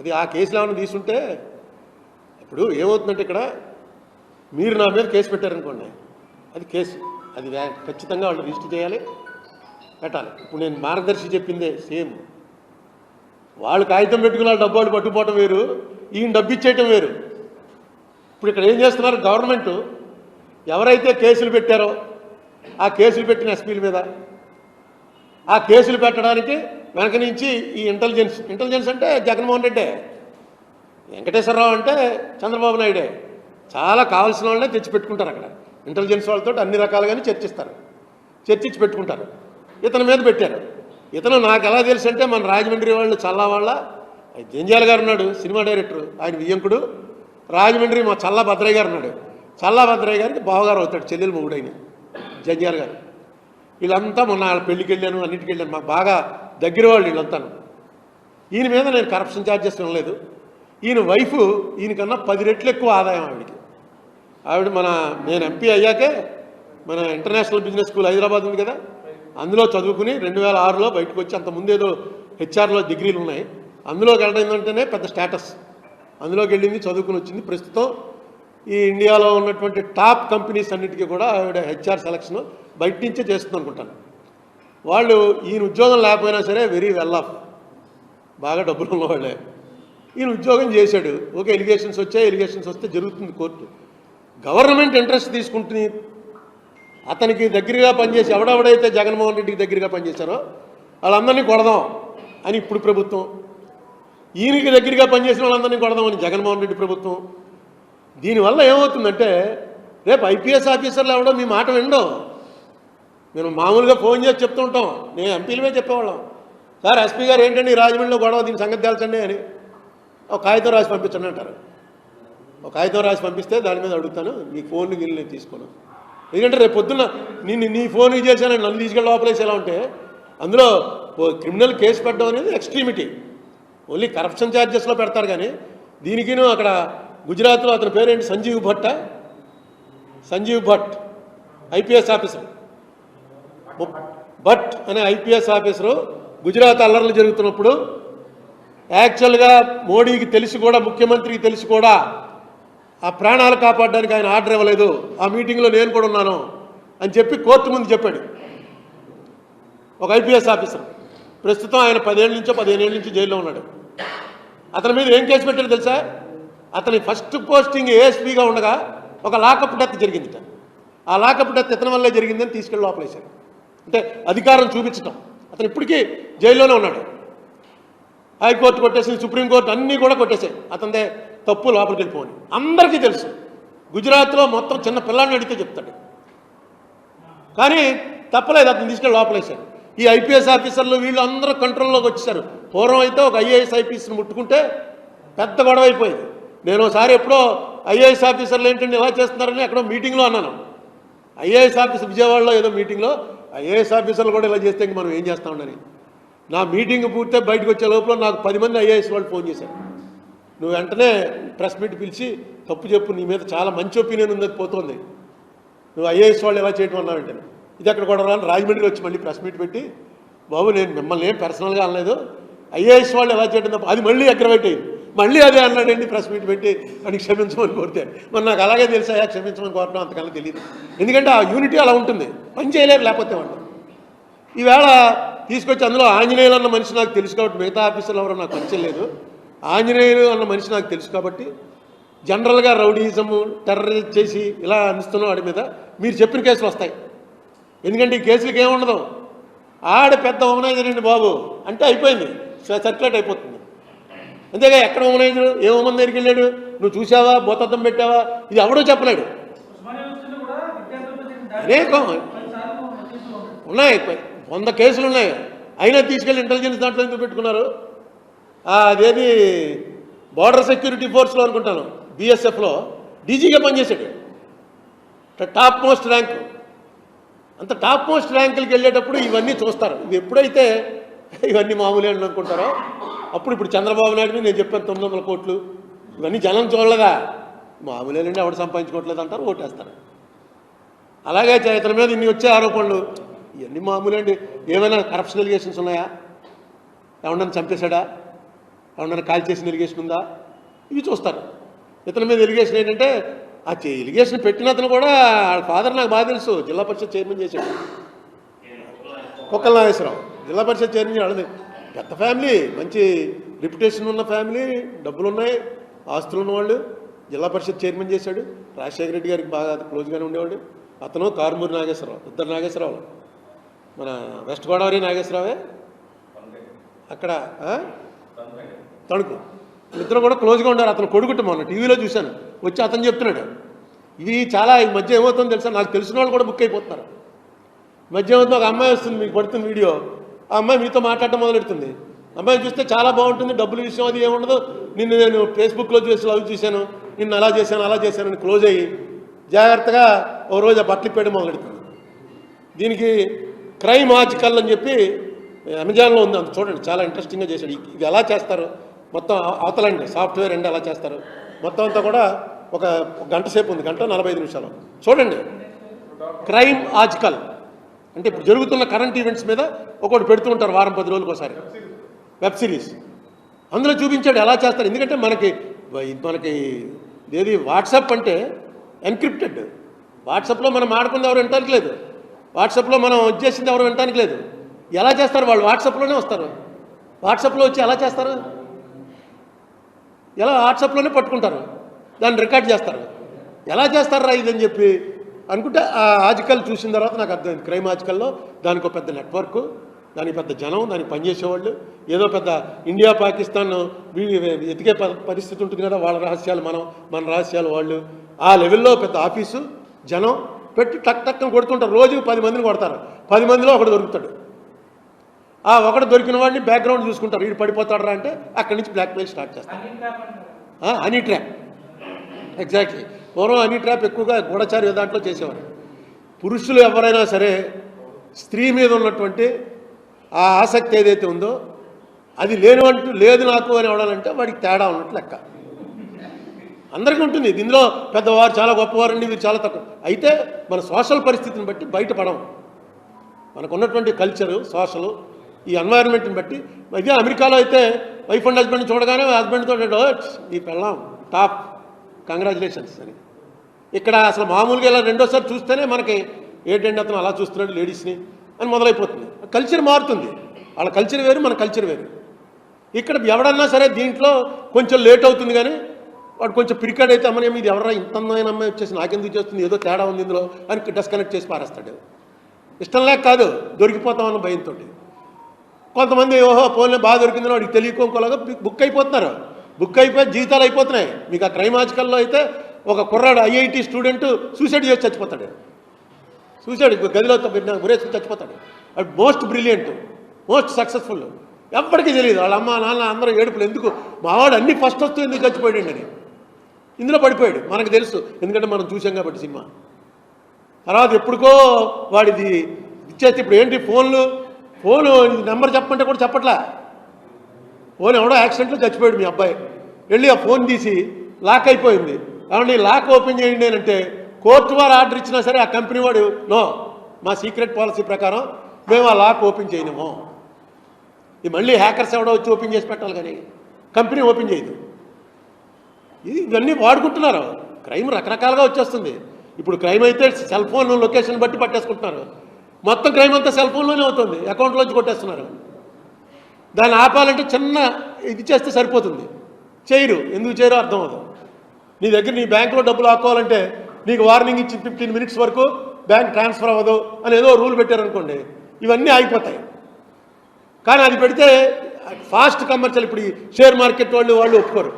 అది ఆ కేసులో ఏమైనా తీసుంటే, ఇప్పుడు ఏమవుతుందంటే ఇక్కడ మీరు నా మీద కేసు పెట్టారనుకోండి, అది కేసు, అది ఖచ్చితంగా వాళ్ళు రిజిస్టర్ చేయాలి, పెట్టాలి. ఇప్పుడు నేను మార్గదర్శి చెప్పిందే సేమ్. వాళ్ళు కాగితం పెట్టుకున్న డబ్బాలు పట్టుకుపోవటం వేరు, ఈయన డబ్బు ఇచ్చేయటం వేరు. ఇప్పుడు ఇక్కడ ఏం చేస్తున్నారు, గవర్నమెంట్ ఎవరైతే కేసులు పెట్టారో ఆ కేసులు పెట్టిన ఎస్పీల మీద ఆ కేసులు పెట్టడానికి వెనక నుంచి ఈ ఇంటెలిజెన్స్ అంటే జగన్మోహన్ రెడ్డే, వెంకటేశ్వరరావు అంటే చంద్రబాబు నాయుడే, చాలా కావాల్సిన వాళ్ళనే తెచ్చిపెట్టుకుంటారు. అక్కడ ఇంటెలిజెన్స్ వాళ్ళతో అన్ని రకాలుగానే చర్చించి పెట్టుకుంటారు. ఇతని మీద పెట్టారు. ఇతను నాకు ఎలా తెలుసు అంటే మన రాజమండ్రి వాళ్ళు చల్లా వాళ్ళ జంజాల గారు ఉన్నాడు సినిమా డైరెక్టర్, ఆయన వియ్యంకుడు. రాజమండ్రి మా చల్లా భద్రయ్య గారు ఉన్నాడు, చల్లా భద్రయ్య గారికి బావగారు అవుతాడు, చెల్లెలు మొగుడైన జంజాల గారు. వీళ్ళంతా మొన్న వాళ్ళ పెళ్ళికి వెళ్ళాను, అన్నింటికి వెళ్ళాను, మాకు బాగా దగ్గర వాళ్ళు వీళ్ళంతాను. ఈయన మీద నేను కరప్షన్ ఛార్జెస్ వినలేదు. ఈయన వైఫ్ ఈయనకన్నా 10 రెట్లు ఎక్కువ ఆదాయం ఆవిడకి. ఆవిడ నేను ఎంపీ అయ్యాకే మన ఇంటర్నేషనల్ బిజినెస్ స్కూల్ హైదరాబాద్ ఉంది కదా, అందులో చదువుకుని 2006లో బయటకు వచ్చి, అంతకుముందు ఏదో హెచ్ఆర్లో డిగ్రీలు ఉన్నాయి, అందులోకి వెళ్ళడం ఏంటంటేనే పెద్ద స్టేటస్. అందులోకి వెళ్ళింది, చదువుకుని వచ్చింది. ప్రస్తుతం ఈ ఇండియాలో ఉన్నటువంటి టాప్ కంపెనీస్ అన్నిటికీ కూడా ఆవిడ హెచ్ఆర్ సెలక్షన్ బయట నుంచే చేస్తుంది అనుకుంటాను. వాళ్ళు ఈయన ఉద్యోగం లేకపోయినా సరే వెరీ వెల్ ఆఫ్, బాగా డబ్బులు ఉన్నవాళ్ళే. ఈయన ఉద్యోగం చేశాడు, ఓకే, ఎలిగేషన్స్ వచ్చాయి, ఎలిగేషన్స్ వస్తే జరుగుతుంది కోర్టు. గవర్నమెంట్ ఇంట్రెస్ట్ తీసుకుంటుంది. అతనికి దగ్గరగా పనిచేసి ఎవడెవడైతే జగన్మోహన్ రెడ్డికి దగ్గరగా పనిచేశారో వాళ్ళందరినీ కొడదాం అని ఇప్పుడు ప్రభుత్వం, ఈయనకి దగ్గరగా పనిచేసిన వాళ్ళందరినీ కొడదామని జగన్మోహన్ రెడ్డి ప్రభుత్వం. దీనివల్ల ఏమవుతుందంటే రేపు ఐపీఎస్ ఆఫీసర్లు ఎవడో మీ మాట వినడం. మేము మామూలుగా ఫోన్ చేసి చెప్తూ ఉంటాం, నేను ఎంపీలమే చెప్పేవాళ్ళం, సార్ ఎస్పీ గారు ఏంటండి రాజమండ్రిలో గొడవ, దీని సంగతి తేల్చండి అని ఒక కాగితం రాసి పంపించండి అంటారు. ఒక కాగితం రాసి పంపిస్తే దాని మీద అడుగుతాను, మీ ఫోన్కి వెళ్ళి నేను తీసుకోను. ఎందుకంటే రేపు పొద్దున్న నీ ఫోన్కి చేశానని నన్ను తీసుకెళ్ళి లోపలేసి ఎలా ఉంటే అందులో క్రిమినల్ కేసు పెట్టడం అనేది ఎక్స్ట్రీమిటీ. ఓన్లీ కరప్షన్ ఛార్జెస్లో పెడతారు కానీ దీనికిను అక్కడ గుజరాత్లో అతని పేరేంటి సంజీవ్ భట్ ఐపీఎస్ ఆఫీసర్, భట్ అనే ఐపీఎస్ ఆఫీసరు గుజరాత్ అల్లర్లు జరుగుతున్నప్పుడు యాక్చువల్గా మోడీకి తెలిసి కూడా, ముఖ్యమంత్రికి తెలిసి కూడా ఆ ప్రాణాలు కాపాడడానికి ఆయన ఆర్డర్ ఇవ్వలేదు, ఆ మీటింగ్లో నేను కూడా ఉన్నాను అని చెప్పి కోర్టు ముందు చెప్పాడు ఒక ఐపీఎస్ ఆఫీసర్. ప్రస్తుతం ఆయన 10 ఏళ్ళ నుంచో 15 ఏళ్ళ నుంచి జైల్లో ఉన్నాడు. అతని మీద ఏం కేసు పెట్టాడు తెలుసా? అతని ఫస్ట్ పోస్టింగ్ ఏఎస్పీగా ఉండగా ఒక లాకప్ డెత్ జరిగిందిట. ఆ లాకప్ డెత్ ఇతని వల్లే జరిగిందని తీసుకెళ్ళి లోపలేశారు. అంటే అధికారం చూపించటం. అతను ఇప్పటికీ జైల్లోనే ఉన్నాడు. హైకోర్టు కొట్టేసింది, సుప్రీంకోర్టు అన్నీ కూడా కొట్టేసాయి. అతనిదే తప్పు, లోపలికి వెళ్ళిపోని అందరికీ తెలుసు. గుజరాత్లో మొత్తం చిన్న పిల్లాడిని అడిగితే చెప్తాడు. కానీ తప్పలేదు, అతను తీసుకెళ్ళి లోపలేశారు. ఈ ఐపీఎస్ ఆఫీసర్లు వీళ్ళు అందరూ కంట్రోల్లోకి వచ్చేసారు. పూర్వం అయితే ఒక ఐఏఎస్ ఐపీఎస్ని ముట్టుకుంటే పెద్ద గొడవ అయిపోయింది. నేను ఒకసారి ఎప్పుడో ఐఏఎస్ ఆఫీసర్లు ఏంటంటే ఇలా చేస్తున్నారని ఎక్కడో మీటింగ్లో అన్నాను. ఐఏఎస్ ఆఫీసర్ విజయవాడలో ఏదో మీటింగ్లో ఐఏఎస్ ఆఫీసర్లు కూడా ఇలా చేస్తే ఇంక మనం ఏం చేస్తామని. నా మీటింగ్ పూర్తి బయటకు వచ్చే లోపల నాకు 10 మంది ఐఏఎస్ వాళ్ళు ఫోన్ చేశారు. నువ్వు వెంటనే ప్రెస్ మీట్ పిలిచి తప్పు చెప్పు, నీ మీద చాలా మంచి ఒపీనియన్ ఉందని పోతుంది, నువ్వు ఐఏఎస్ వాళ్ళు ఎలా చేయటం అన్నావంటే ఇది అక్కడ కూడా రాని రాజమండ్రి వచ్చి మళ్ళీ ప్రెస్ మీట్ పెట్టి, బాబు నేను మిమ్మల్ని ఏం పర్సనల్గా అనలేదు, ఐఏఎస్ వాళ్ళు ఎలా చేయడం తప్ప, అది మళ్ళీ అగ్రవేట్ అయింది. మళ్ళీ అదే అన్నాడండి ప్రెస్ మీట్ పెట్టి అని క్షమించమని కోరితే. మరి నాకు అలాగే తెలుసా క్షమించమని కోరడం, అంతకన్నా తెలియదు. ఎందుకంటే ఆ యూనిటీ అలా ఉంటుంది, పని చేయలేరు లేకపోతే వాళ్ళు. ఈవేళ తీసుకొచ్చి అందులో ఆంజనేయులు అన్న మనిషి నాకు తెలుసు కాబట్టి, మిగతా ఆఫీసర్లు ఎవరో నాకు పరిచయం లేదు, ఆంజనేయులు అన్న మనిషి నాకు తెలుసు కాబట్టి జనరల్గా రౌడీజము టెర్రరిస్ట్ చేసి ఇలా అనిస్తున్న వాడి మీద మీరు చెప్పిన కేసులు వస్తాయి. ఎందుకంటే ఈ కేసులకి ఏముండదు, ఆడ పెద్ద ఓమనైజర్ అండి బాబు అంటే అయిపోయింది, సర్క్యులేట్ అయిపోతుంది. అంతేగా ఎక్కడ ఓమనైజరు, ఏ ఓమన్ దగ్గరికి వెళ్ళాడు, నువ్వు చూసావా, భూతద్దం పెట్టావా, ఇది ఎవడో చెప్పలేడు. అనేకం ఉన్నాయి, 100 కేసులు ఉన్నాయి. అయినా తీసుకెళ్ళి ఇంటెలిజెన్స్ దాంట్లో ఎందుకు పెట్టుకున్నారు? అదేది బార్డర్ సెక్యూరిటీ ఫోర్స్లో అనుకుంటాను, బీఎస్ఎఫ్లో డీజీగా పనిచేశాడు. Top most rank. అంత టాప్ మోస్ట్ ర్యాంకులకి వెళ్ళేటప్పుడు ఇవన్నీ చూస్తారు. ఇవి ఎప్పుడైతే ఇవన్నీ మామూలే అని అనుకుంటారో అప్పుడు ఇప్పుడు చంద్రబాబు నాయుడు మీద నేను చెప్పాను 900 కోట్లు, ఇవన్నీ జనం చూడలేదా, మామూలేనండి ఎవడు సంపాదించుకోవట్లేదు అంటారు, ఓటేస్తారు. అలాగే ఇతని మీద ఇన్ని వచ్చే ఆరోపణలు ఇవన్నీ మామూలండి. ఏమైనా కరప్షన్ ఎలిగేషన్స్ ఉన్నాయా, ఎవడన్నా చంపేశాడా, ఎవడన్నా కాల్ చేసిన ఎలిగేషన్ ఉందా, ఇవి చూస్తారు. ఇతని మీద ఎలిగేషన్ ఏంటంటే ఆ ఎలిగేషన్ పెట్టిన అతను కూడా వాళ్ళ ఫాదర్ నాకు బాగా తెలుసు, జిల్లా పరిషత్ చైర్మన్ చేశాడు, కుక్కల నాగేశ్వరరావు. జిల్లా పరిషత్ చైర్మన్ వాళ్ళది పెద్ద ఫ్యామిలీ, మంచి రిప్యుటేషన్ ఉన్న ఫ్యామిలీ, డబ్బులు ఉన్నాయి, ఆస్తులు ఉన్నవాళ్ళు. జిల్లా పరిషత్ చైర్మన్ చేశాడు. రాజశేఖర రెడ్డి గారికి బాగా క్లోజ్గానే ఉండేవాడు. అతను కారుమూరి నాగేశ్వరరావు, ఇద్దరు నాగేశ్వరరావులు. మన వెస్ట్ గోదావరి నాగేశ్వరరావే అక్కడ తణుకు, ఇద్దరు కూడా క్లోజ్గా ఉన్నారు. అతను కొడుకుట మొన్న టీవీలో చూశాను, వచ్చి అతను చెప్తున్నాడు. ఇవి చాలా ఈ మధ్య ఏమవుతుందో తెలుసా, నాకు తెలిసిన వాళ్ళు కూడా బుక్ అయిపోతున్నారు. మధ్య ఏమవుతుంది, ఒక అమ్మాయి వస్తుంది, మీకు పడుతుంది వీడియో, ఆ అమ్మాయి మీతో మాట్లాడటం మొదలెడుతుంది. అమ్మాయిని చూస్తే చాలా బాగుంటుంది, డబ్బుల విషయం అది ఏముండదు, నిన్ను నేను ఫేస్బుక్లో చూసి లవ్ చూశాను, నిన్ను అలా చేశాను అని క్లోజ్ అయ్యి జాగ్రత్తగా ఓ రోజు ఆ బట్టలు పెట్టడం మొదలెడుతుంది. దీనికి క్రైమ్ ఆర్టికల్ అని చెప్పి అమెజాన్లో ఉంది, అంత చూడండి, చాలా ఇంట్రెస్టింగ్గా చేశాడు. ఇది ఎలా చేస్తారు మొత్తం అవతలండి, సాఫ్ట్వేర్ అండి ఎలా చేస్తారు మొత్తం అంతా కూడా ఒక గంట సేపు ఉంది, 1:45 నిమిషాలు చూడండి. క్రైమ్ ఆర్టికల్ అంటే ఇప్పుడు జరుగుతున్న కరెంట్ ఈవెంట్స్ మీద ఒకటి పెడుతూ ఉంటారు వారం 10 రోజులకు ఒకసారి, వెబ్ సిరీస్. అందులో చూపించాడు ఎలా చేస్తారు. ఎందుకంటే మనకి ఏది వాట్సాప్ అంటే ఎన్క్రిప్టెడ్. వాట్సాప్లో మనం ఆడుకుంది ఎవరు వినటానికి లేదు, వాట్సాప్లో మనం చేసింది ఎవరు వినటానికి లేదు. ఎలా చేస్తారు వాళ్ళు? వాట్సాప్లోనే వస్తారు. వాట్సాప్లో వచ్చి ఎలా చేస్తారు? ఎలా వాట్సాప్లోనే పట్టుకుంటారు, దాన్ని రికార్డ్ చేస్తారు. ఎలా చేస్తారా ఇదని చెప్పి అనుకుంటే ఆ ఆర్టికల్ చూసిన తర్వాత నాకు అర్థమైంది. క్రైమ్ ఆర్టికల్లో దానికి ఒక పెద్ద నెట్వర్క్, దానికి పెద్ద జనం, దానికి పనిచేసేవాళ్ళు, ఏదో పెద్ద ఇండియా పాకిస్తాన్ ఎతికే పరిస్థితి ఉంటుంది కదా, వాళ్ళ రహస్యాలు మన రహస్యాలు వాళ్ళు, ఆ లెవెల్లో పెద్ద ఆఫీసు, జనం పెట్టి టక్ కొడుతుంటారు. రోజుకి 10 మందిని కొడతారు, 10 మందిలో ఒకడు దొరుకుతాడు. ఆ ఒకడు దొరికిన వాడిని బ్యాక్గ్రౌండ్ చూసుకుంటారు, వీడు పడిపోతాడరా అంటే అక్కడి నుంచి బ్లాక్మెయిల్ స్టార్ట్ చేస్తారు. Honey trap, exactly. పూర్వం హనీ ట్రాప్ ఎక్కువగా గూఢచారి దాంట్లో చేసేవారు. పురుషులు ఎవరైనా సరే స్త్రీ మీద ఉన్నటువంటి ఆ ఆసక్తి ఏదైతే ఉందో అది లేదు నాకు అని అవడాలంటే వాడికి తేడా ఉన్నట్లు లెక్క. అందరికీ ఉంటుంది. దీనిలో పెద్దవారు చాలా గొప్పవారండి, వీరు చాలా తక్కువ. అయితే మన సోషల్ పరిస్థితిని బట్టి బయటపడం, మనకు ఉన్నటువంటి కల్చరు, సోషల్, ఈ ఎన్వైరన్మెంట్ని బట్టి. ఇదే అమెరికాలో అయితే వైఫ్ అండ్ హస్బెండ్ చూడగానే హస్బెండ్తో ఈ పెళ్ళాం టాప్, కంగ్రాచులేషన్స్ అని. ఇక్కడ అసలు మామూలుగా ఇలా రెండోసారి చూస్తేనే మనకి ఏంటంటే అతను అలా చూస్తున్నాడు లేడీస్ని అని మొదలైపోతుంది. కల్చర్ మారుతుంది, వాళ్ళ కల్చర్ వేరు, మన కల్చర్ వేరు. ఇక్కడ ఎవడన్నా సరే దీంట్లో కొంచెం లేట్ అవుతుంది, కానీ వాడు కొంచెం పిరికాడ్ అయితే అమ్మని ఇది ఎవరైనా ఇంత అందమైన అమ్మాయి వచ్చేసి నాకెందుకు చేస్తుంది, ఏదో తేడా ఉంది ఇందులో అని డిస్కనెక్ట్ చేసి పారేస్తాడు. ఇష్టం లేక కాదు, దొరికిపోతామన్న భయంతో. కొంతమంది ఓహో ఫోన్లో బాగా దొరికిందని వాడికి తెలియకోలాగా బుక్ అయిపోతున్నారు, బుక్ అయిపోయి జీవితాలు అయిపోతున్నాయి. మీకు ఆ క్రైమ్ ఆర్టికల్లో అయితే ఒక కుర్రాడు IIT స్టూడెంట్ సూసైడ్ చేసి చచ్చిపోతాడు. సూసైడ్ గదిలో గురేసి చచ్చిపోతాడు. అది మోస్ట్ బ్రిలియంట్, మోస్ట్ సక్సెస్ఫుల్. ఎప్పటికీ తెలియదు వాళ్ళ అమ్మ నాన్న అందరూ ఏడుపులు, ఎందుకు మావాడు అన్ని ఫస్ట్ వస్తూ ఎందుకు చచ్చిపోయాడు అని. ఇందులో పడిపోయాడు, మనకు తెలుసు, ఎందుకంటే మనం చూసాం కాబట్టి సినిమా. తర్వాత ఎప్పుడుకో వాడిది ఇచ్చేస్తే ఇప్పుడు ఏంటి ఫోను నెంబర్ చెప్పమంటే కూడా చెప్పట్లా. ఫోన్ ఎవడో యాక్సిడెంట్లో చచ్చిపోయాడు మీ అబ్బాయి, వెళ్ళి ఆ ఫోన్ తీసి లాక్ అయిపోయింది, కాబట్టి లాక్ ఓపెన్ చేయండి అంటే కోర్టు వారు ఆర్డర్ ఇచ్చినా సరే ఆ కంపెనీ వాడు నో, మా సీక్రెట్ పాలసీ ప్రకారం మేము ఆ లాక్ ఓపెన్ చేయలేము. ఇది మళ్ళీ హ్యాకర్స్ ఎవడో వచ్చి ఓపెన్ చేసి పెట్టాలి, కానీ కంపెనీ ఓపెన్ చేయదు. ఇవన్నీ వాడుకుంటున్నారు. క్రైమ్ రకరకాలుగా వచ్చేస్తుంది. ఇప్పుడు క్రైమ్ అయితే సెల్ ఫోన్ లొకేషన్ బట్టి పట్టేసుకుంటున్నారు. మొత్తం క్రైమ్ అంతా సెల్ ఫోన్లోనే అవుతుంది, అకౌంట్లోంచి కొట్టేస్తున్నారు. దాన్ని ఆపాలంటే చిన్న ఇది చేస్తే సరిపోతుంది, చేయరు. ఎందుకు చేయరో అర్థం అవుతుంది. నీ బ్యాంకులో డబ్బులు ఆపుకోవాలంటే నీకు వార్నింగ్ ఇచ్చి 15 మినిట్స్ వరకు బ్యాంక్ ట్రాన్స్ఫర్ అవ్వదు అని ఏదో రూల్ పెట్టారనుకోండి, ఇవన్నీ ఆగిపోతాయి. కానీ అది పెడితే ఫాస్ట్ కమర్షియల్. ఇప్పుడు ఈ షేర్ మార్కెట్ వాళ్ళు ఒప్పుకోరు,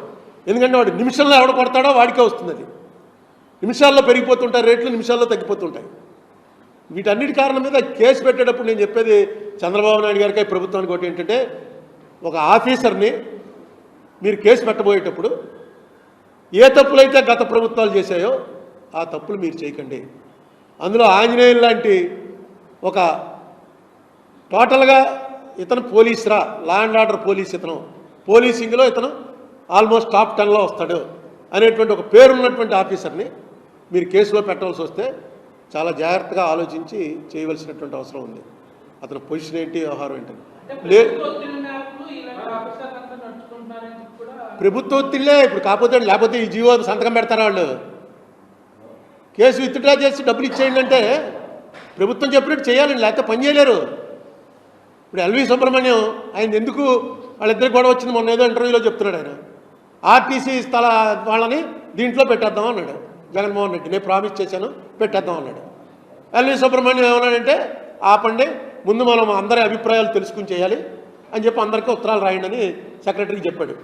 ఎందుకంటే వాడు నిమిషంలో ఎవడ కొడతాడో వాడికే వస్తుంది. అది నిమిషాల్లో పెరిగిపోతుంటాయి రేట్లు, నిమిషాల్లో తగ్గిపోతుంటాయి. వీటన్నిటి కారణం మీద కేసు పెట్టేటప్పుడు నేను చెప్పేది చంద్రబాబు నాయుడు గారికి, ప్రభుత్వానికి ఒకటి ఏంటంటే, ఒక ఆఫీసర్ని మీరు కేసు పెట్టబోయేటప్పుడు ఏ తప్పులైతే గత ప్రభుత్వాలు చేశాయో ఆ తప్పులు మీరు చేయకండి. అందులో ఆంజనేయులు లాంటి ఒక టోటల్గా ఇతను పోలీసురా, లా అండ్ ఆర్డర్ పోలీస్, ఇతను పోలీసింగ్లో ఇతను ఆల్మోస్ట్ టాప్ 10లో వస్తాడు అనేటువంటి ఒక పేరున్నటువంటి ఆఫీసర్ని మీరు కేసులో పెట్టవలసి వస్తే చాలా జాగ్రత్తగా ఆలోచించి చేయవలసినటువంటి అవసరం ఉంది. అతని పొజిషన్ ఏంటి, వ్యవహారం ఏంటని. ప్రభుత్వ ఒత్తిళ్లే ఇప్పుడు, కాకపోతే లేకపోతే ఈ జీవో సంతకం పెడతారా వాళ్ళు? కేసు విత్డ్రా చేసి డబ్బులు ఇచ్చేయండి అంటే ప్రభుత్వం చెప్పినట్టు చేయాలండి, లేకపోతే పని చేయలేరు. ఇప్పుడు ఎల్వి సుబ్రహ్మణ్యం ఆయన ఎందుకు వాళ్ళిద్దరికి గొడవ వచ్చింది మొన్న ఏదో ఇంటర్వ్యూలో చెప్తున్నాడు. ఆయన ఆర్టీసీ స్థల వాళ్ళని దీంట్లో పెట్టేద్దాం అన్నాడు జగన్మోహన్ రెడ్డి, నేను ప్రామిస్ చేశాను పెట్టేద్దాం అన్నాడు. ఎల్వి సుబ్రహ్మణ్యం ఏమన్నాడంటే ఆపండి, ముందు మనం అందరి అభిప్రాయాలు తెలుసుకుని చేయాలి అని చెప్పి అందరికీ ఉత్తరాలు రాయండి అని సెక్రటరీకి చెప్పాడు.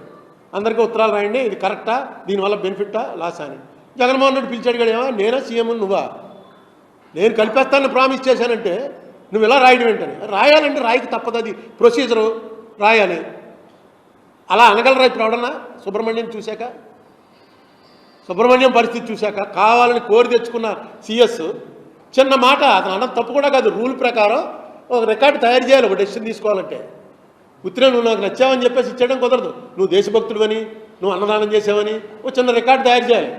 అందరికీ ఉత్తరాలు రాయండి, ఇది కరెక్టా, దీనివల్ల బెనిఫిట్టా లాసా అని. జగన్మోహన్ రెడ్డి పిలిచాడు కదా, ఏమో నేనా సీఎం నువ్వా, నేను కలిపేస్తానని ప్రామిస్ చేశానంటే నువ్వు ఇలా రాయడం ఏంటని. రాయాలంటే రాయికి తప్పదు, అది ప్రొసీజరు, రాయాలి. అలా అనగలరా ఇప్పుడు ఎవడన్నా? సుబ్రహ్మణ్యం పరిస్థితి చూశాక కావాలని కోరి తెచ్చుకున్న సిఎస్ చిన్న మాట, అతను అన్నది తప్పు కూడా కాదు. రూల్ ప్రకారం ఒక రికార్డు తయారు చేయాలి ఒక డెసిషన్ తీసుకోవాలంటే. ఉత్తిరే నువ్వు నాకు నచ్చావని చెప్పేసి ఇచ్చేయడం కుదరదు. నువ్వు దేశభక్తుడు అని, నువ్వు అన్నదానం చేసావని ఒక చిన్న రికార్డు తయారు చేయాలి.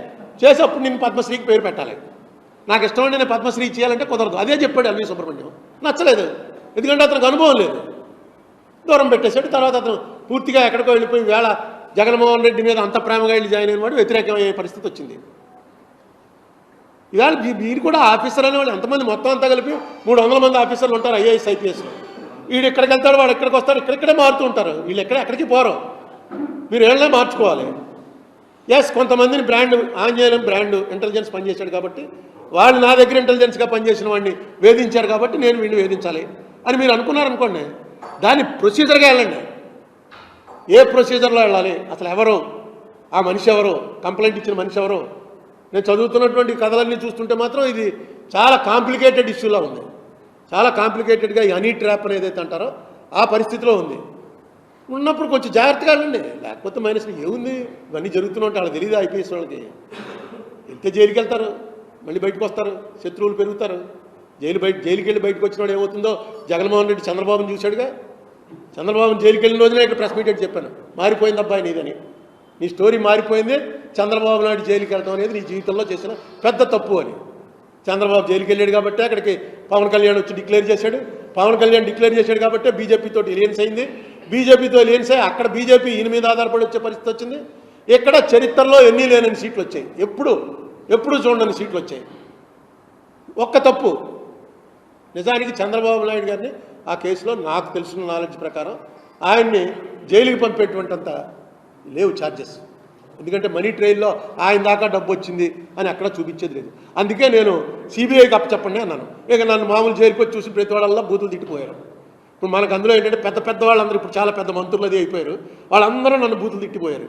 చేసి అప్పుడు నేను పద్మశ్రీకి పేరు పెట్టాలి. నాకు ఇష్టమండి నేను పద్మశ్రీ చేయాలంటే కుదరదు. అదే చెప్పాడు ఎల్వి సుబ్రహ్మణ్యం. నచ్చలేదు, ఎందుకంటే అతనికి అనుభవం లేదు, దూరం పెట్టేశాడు. తర్వాత అతను పూర్తిగా ఎక్కడికో వెళ్ళిపోయి వేళ జగన్మోహన్ రెడ్డి మీద అంత ప్రేమగా వెళ్ళి జాయిన్ అయిన వాడు వ్యతిరేకమయ్యే పరిస్థితి వచ్చింది. ఇవాళ మీరు కూడా ఆఫీసర్ అనేవాళ్ళు ఎంతమంది మొత్తం అంతా కలిపి 300 మంది ఆఫీసర్లు ఉంటారు ఐఏఎస్ ఐపీఎస్లో. వీడు ఇక్కడికి వెళ్తాడు, వాడు ఇక్కడికి వస్తారు, ఇక్కడిక్కడే మారుతూ ఉంటారు. వీళ్ళు ఎక్కడికి పోరు, మీరు ఏళ్ళనే మార్చుకోవాలి. ఎస్, కొంతమందిని బ్రాండ్ ఆంజనేయం బ్రాండ్ ఇంటెలిజెన్స్ పనిచేశాడు కాబట్టి, వాళ్ళు నా దగ్గర ఇంటెలిజెన్స్గా పనిచేసిన వాడిని వేధించారు కాబట్టి నేను వీడిని వేధించాలి అని మీరు అనుకున్నారనుకోండి, దాని ప్రొసీజర్గా వెళ్ళండి. ఏ ప్రొసీజర్లో వెళ్ళాలి, అసలు ఎవరు ఆ మనిషి, ఎవరు కంప్లైంట్ ఇచ్చిన మనిషి ఎవరు? నేను చదువుతున్నటువంటి కథలన్నీ చూస్తుంటే మాత్రం ఇది చాలా కాంప్లికేటెడ్ ఇష్యూలా ఉంది. చాలా కాంప్లికేటెడ్గా ఈ హనీ ట్రాప్ అనేది ఏదైతే అంటారో ఆ పరిస్థితిలో ఉంది. ఉన్నప్పుడు కొంచెం జాగ్రత్తగా వెళ్ళండి, లేకపోతే మైనస్గా ఏముంది. ఇవన్నీ జరుగుతూ ఉంటే వాళ్ళకి తెలియదు. ఐపీఎస్ వాళ్ళకి వెళ్తే జైలుకి వెళ్తారు, మళ్ళీ బయటకు వస్తారు, శత్రువులు పెరుగుతారు. జైలుకి వెళ్ళి బయటకు వచ్చినప్పుడు ఏమవుతుందో జగన్మోహన్ రెడ్డి చంద్రబాబుని చూశాడుగా. చంద్రబాబుని జైలుకి వెళ్ళిన రోజునే ఇక్కడ ప్రెస్ మీట్ చెప్పాను, మారిపోయింది అబ్బాయి నీదని, నీ స్టోరీ మారిపోయింది. చంద్రబాబు నాయుడు జైలుకి వెళ్ళడం అనేది నీ జీవితంలో చేసిన పెద్ద తప్పు అని. చంద్రబాబు జైలుకి వెళ్ళాడు కాబట్టి అక్కడికి పవన్ కళ్యాణ్ వచ్చి డిక్లేర్ చేశాడు. పవన్ కళ్యాణ్ డిక్లేర్ చేశాడు కాబట్టి బీజేపీతో ఎలియన్స్ అయింది. బీజేపీతో ఎలియన్స్ అయ్యి అక్కడ బీజేపీ ఈయన మీద ఆధారపడి వచ్చే పరిస్థితి వచ్చింది. ఇక్కడ చరిత్రలో ఎన్ని లేనని సీట్లు వచ్చాయి, ఎప్పుడు చూడని సీట్లు వచ్చాయి. ఒక్క తప్పు, నిజానికి చంద్రబాబు నాయుడు గారిని ఆ కేసులో నాకు తెలిసిన నాలెడ్జ్ ప్రకారం ఆయన్ని జైలుకి పంపేటువంటింత లేవు ఛార్జెస్. ఎందుకంటే మనీ ట్రైల్లో ఆయన దాకా డబ్బు వచ్చింది అని అక్కడ చూపించేది లేదు. అందుకే నేను సిబిఐకి అప్పచెప్పండి అన్నాను. ఇక నన్ను మామూలు జైలుకి వచ్చి చూసి ప్రతి వాళ్ళల్లో బూతులు తిట్టిపోయారు. ఇప్పుడు మనకు అందులో ఏంటంటే పెద్ద వాళ్ళందరూ ఇప్పుడు చాలా పెద్ద మంత్రులు అది అయిపోయారు, వాళ్ళందరూ నన్ను బూతులు తిట్టిపోయారు.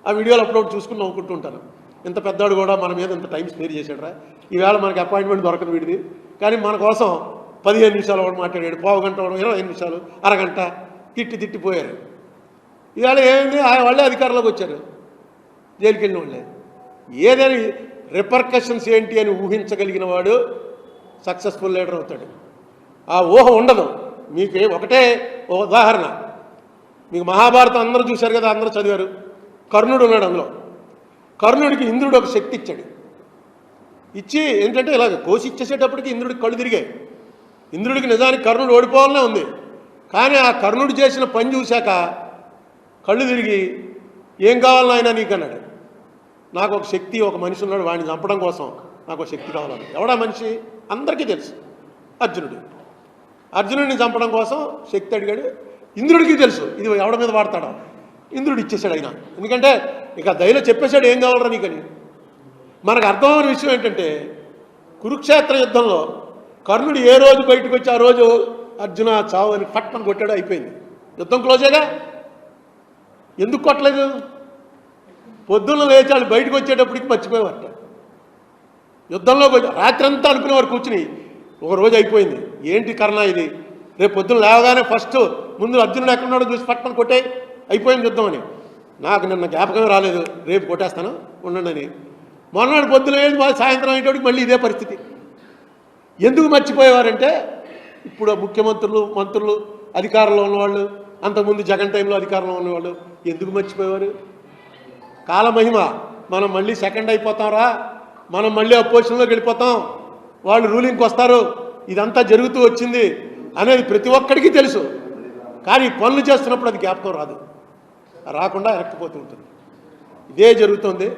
ఆ వీడియోలు అప్పుడప్పుడు చూసుకుని నవ్వుకుంటూ ఉంటాను. ఇంత పెద్దవాడు కూడా మన మీద ఇంత టైం స్పేర్ చేశాడు రా, ఈవేళ మనకి అపాయింట్మెంట్ దొరకదు వీడిది, కానీ మన కోసం 15 నిమిషాలు వాడు మాట్లాడాడు, పావు గంట 25 నిమిషాలు, అరగంట తిట్టిపోయారు. ఇవాళ ఏమైంది, వాళ్ళే అధికారంలోకి వచ్చారు, జైలుకి వెళ్ళిన వాళ్ళే. ఏదైనా రిపర్కషన్స్ ఏంటి అని ఊహించగలిగిన వాడు సక్సెస్ఫుల్ లీడర్ అవుతాడు. ఆ ఊహ ఉండదు. మీకు ఒకటే ఉదాహరణ, మీకు మహాభారతం అందరూ చూశారు కదా, అందరూ చదివారు. కర్ణుడు ఉన్నాడు అందులో. కర్ణుడికి ఇంద్రుడు ఒక శక్తి ఇచ్చాడు. ఇచ్చి ఏంటంటే ఇలాగ కోసి ఇచ్చేసేటప్పటికి ఇంద్రుడికి కళ్ళు తిరిగాయి. ఇంద్రుడికి నిజానికి కర్ణుడు ఓడిపోవాలనే ఉంది, కానీ ఆ కర్ణుడు చేసిన పని చూశాక కళ్ళు తిరిగి ఏం కావాలని ఆయన నీకు అన్నాడు. నాకు ఒక శక్తి, ఒక మనిషి ఉన్నాడు, వాడిని చంపడం కోసం నాకు ఒక శక్తి కావాలని. ఎవడా మనిషి? అందరికీ తెలుసు, అర్జునుడిని చంపడం కోసం శక్తి అడిగాడు. ఇంద్రుడికి తెలుసు ఇది ఎవడ మీద వాడతాడో. ఇంద్రుడు ఇచ్చేశాడు ఆయన, ఎందుకంటే ఇక దయలో చెప్పేశాడు ఏం కావాలరా నీకని. మనకు అర్థమైన విషయం ఏంటంటే కురుక్షేత్ర యుద్ధంలో కర్ణుడు ఏ రోజు బయటకు వచ్చి ఆ రోజు అర్జున చావు అని పట్టణం కొట్టాడు, అయిపోయింది, యుద్ధం క్లోజేగా. ఎందుకు కొట్టలేదు? పొద్దున్న లేచాడు, బయటకు వచ్చేటప్పటికి మర్చిపోయేవారట. యుద్ధంలో రాత్రి అంతా అనుకునేవారు కూర్చుని, ఒక రోజు అయిపోయింది, ఏంటి కర్ణ ఇది, రేపు పొద్దున్న లేవగానే ఫస్ట్ ముందు అర్జునుడు ఎక్కడున్నాడో చూసి పట్టణం కొట్టే అయిపోయింది యుద్ధం అని. నాకు నిన్న జ్ఞాపకమే రాలేదు, రేపు కొట్టేస్తాను ఉండండి అని. మొన్నటి పొద్దున సాయంత్రం అయ్యేటప్పటికి మళ్ళీ ఇదే పరిస్థితి. ఎందుకు మర్చిపోయేవారంటే ఇప్పుడు ముఖ్యమంత్రులు, మంత్రులు, అధికారంలో ఉన్నవాళ్ళు, అంతకుముందు జగన్ టైంలో అధికారంలో ఉన్నవాళ్ళు ఎందుకు మర్చిపోయేవారు? కాలమహిమ, మనం మళ్ళీ సెకండ్ అయిపోతాంరా, మనం మళ్ళీ అపోజిషన్లోకి వెళ్ళిపోతాం, వాళ్ళు రూలింగ్కి వస్తారు, ఇదంతా జరుగుతూ వచ్చింది అనేది ప్రతి ఒక్కడికి తెలుసు. కానీ పనులు చేస్తున్నప్పుడు అది జ్ఞాపకం రాదు, రాకుండా ఎరక్కపోతూ ఉంటుంది. ఇదే జరుగుతుంది.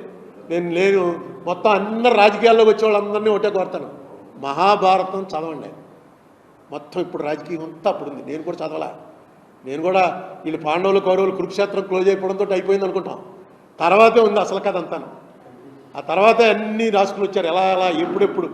నేను మొత్తం అందరు రాజకీయాల్లోకి వచ్చే వాళ్ళందరినీ ఒకటే కోరుతాను, మహాభారతం చదవండి. మొత్తం ఇప్పుడు రాజకీయం అంతా అప్పుడు ఉంది. నేను కూడా చదవాలా, నేను కూడా వీళ్ళు పాండవులు కౌరవులు కురుక్షేత్రం క్లోజ్ అయిపోవడంతో అయిపోయింది అనుకుంటాం. తర్వాతే ఉంది అసలు కథ అంతాను. ఆ తర్వాతే అన్నీ రాసుకుని వచ్చారు, ఎలా ఎప్పుడెప్పుడు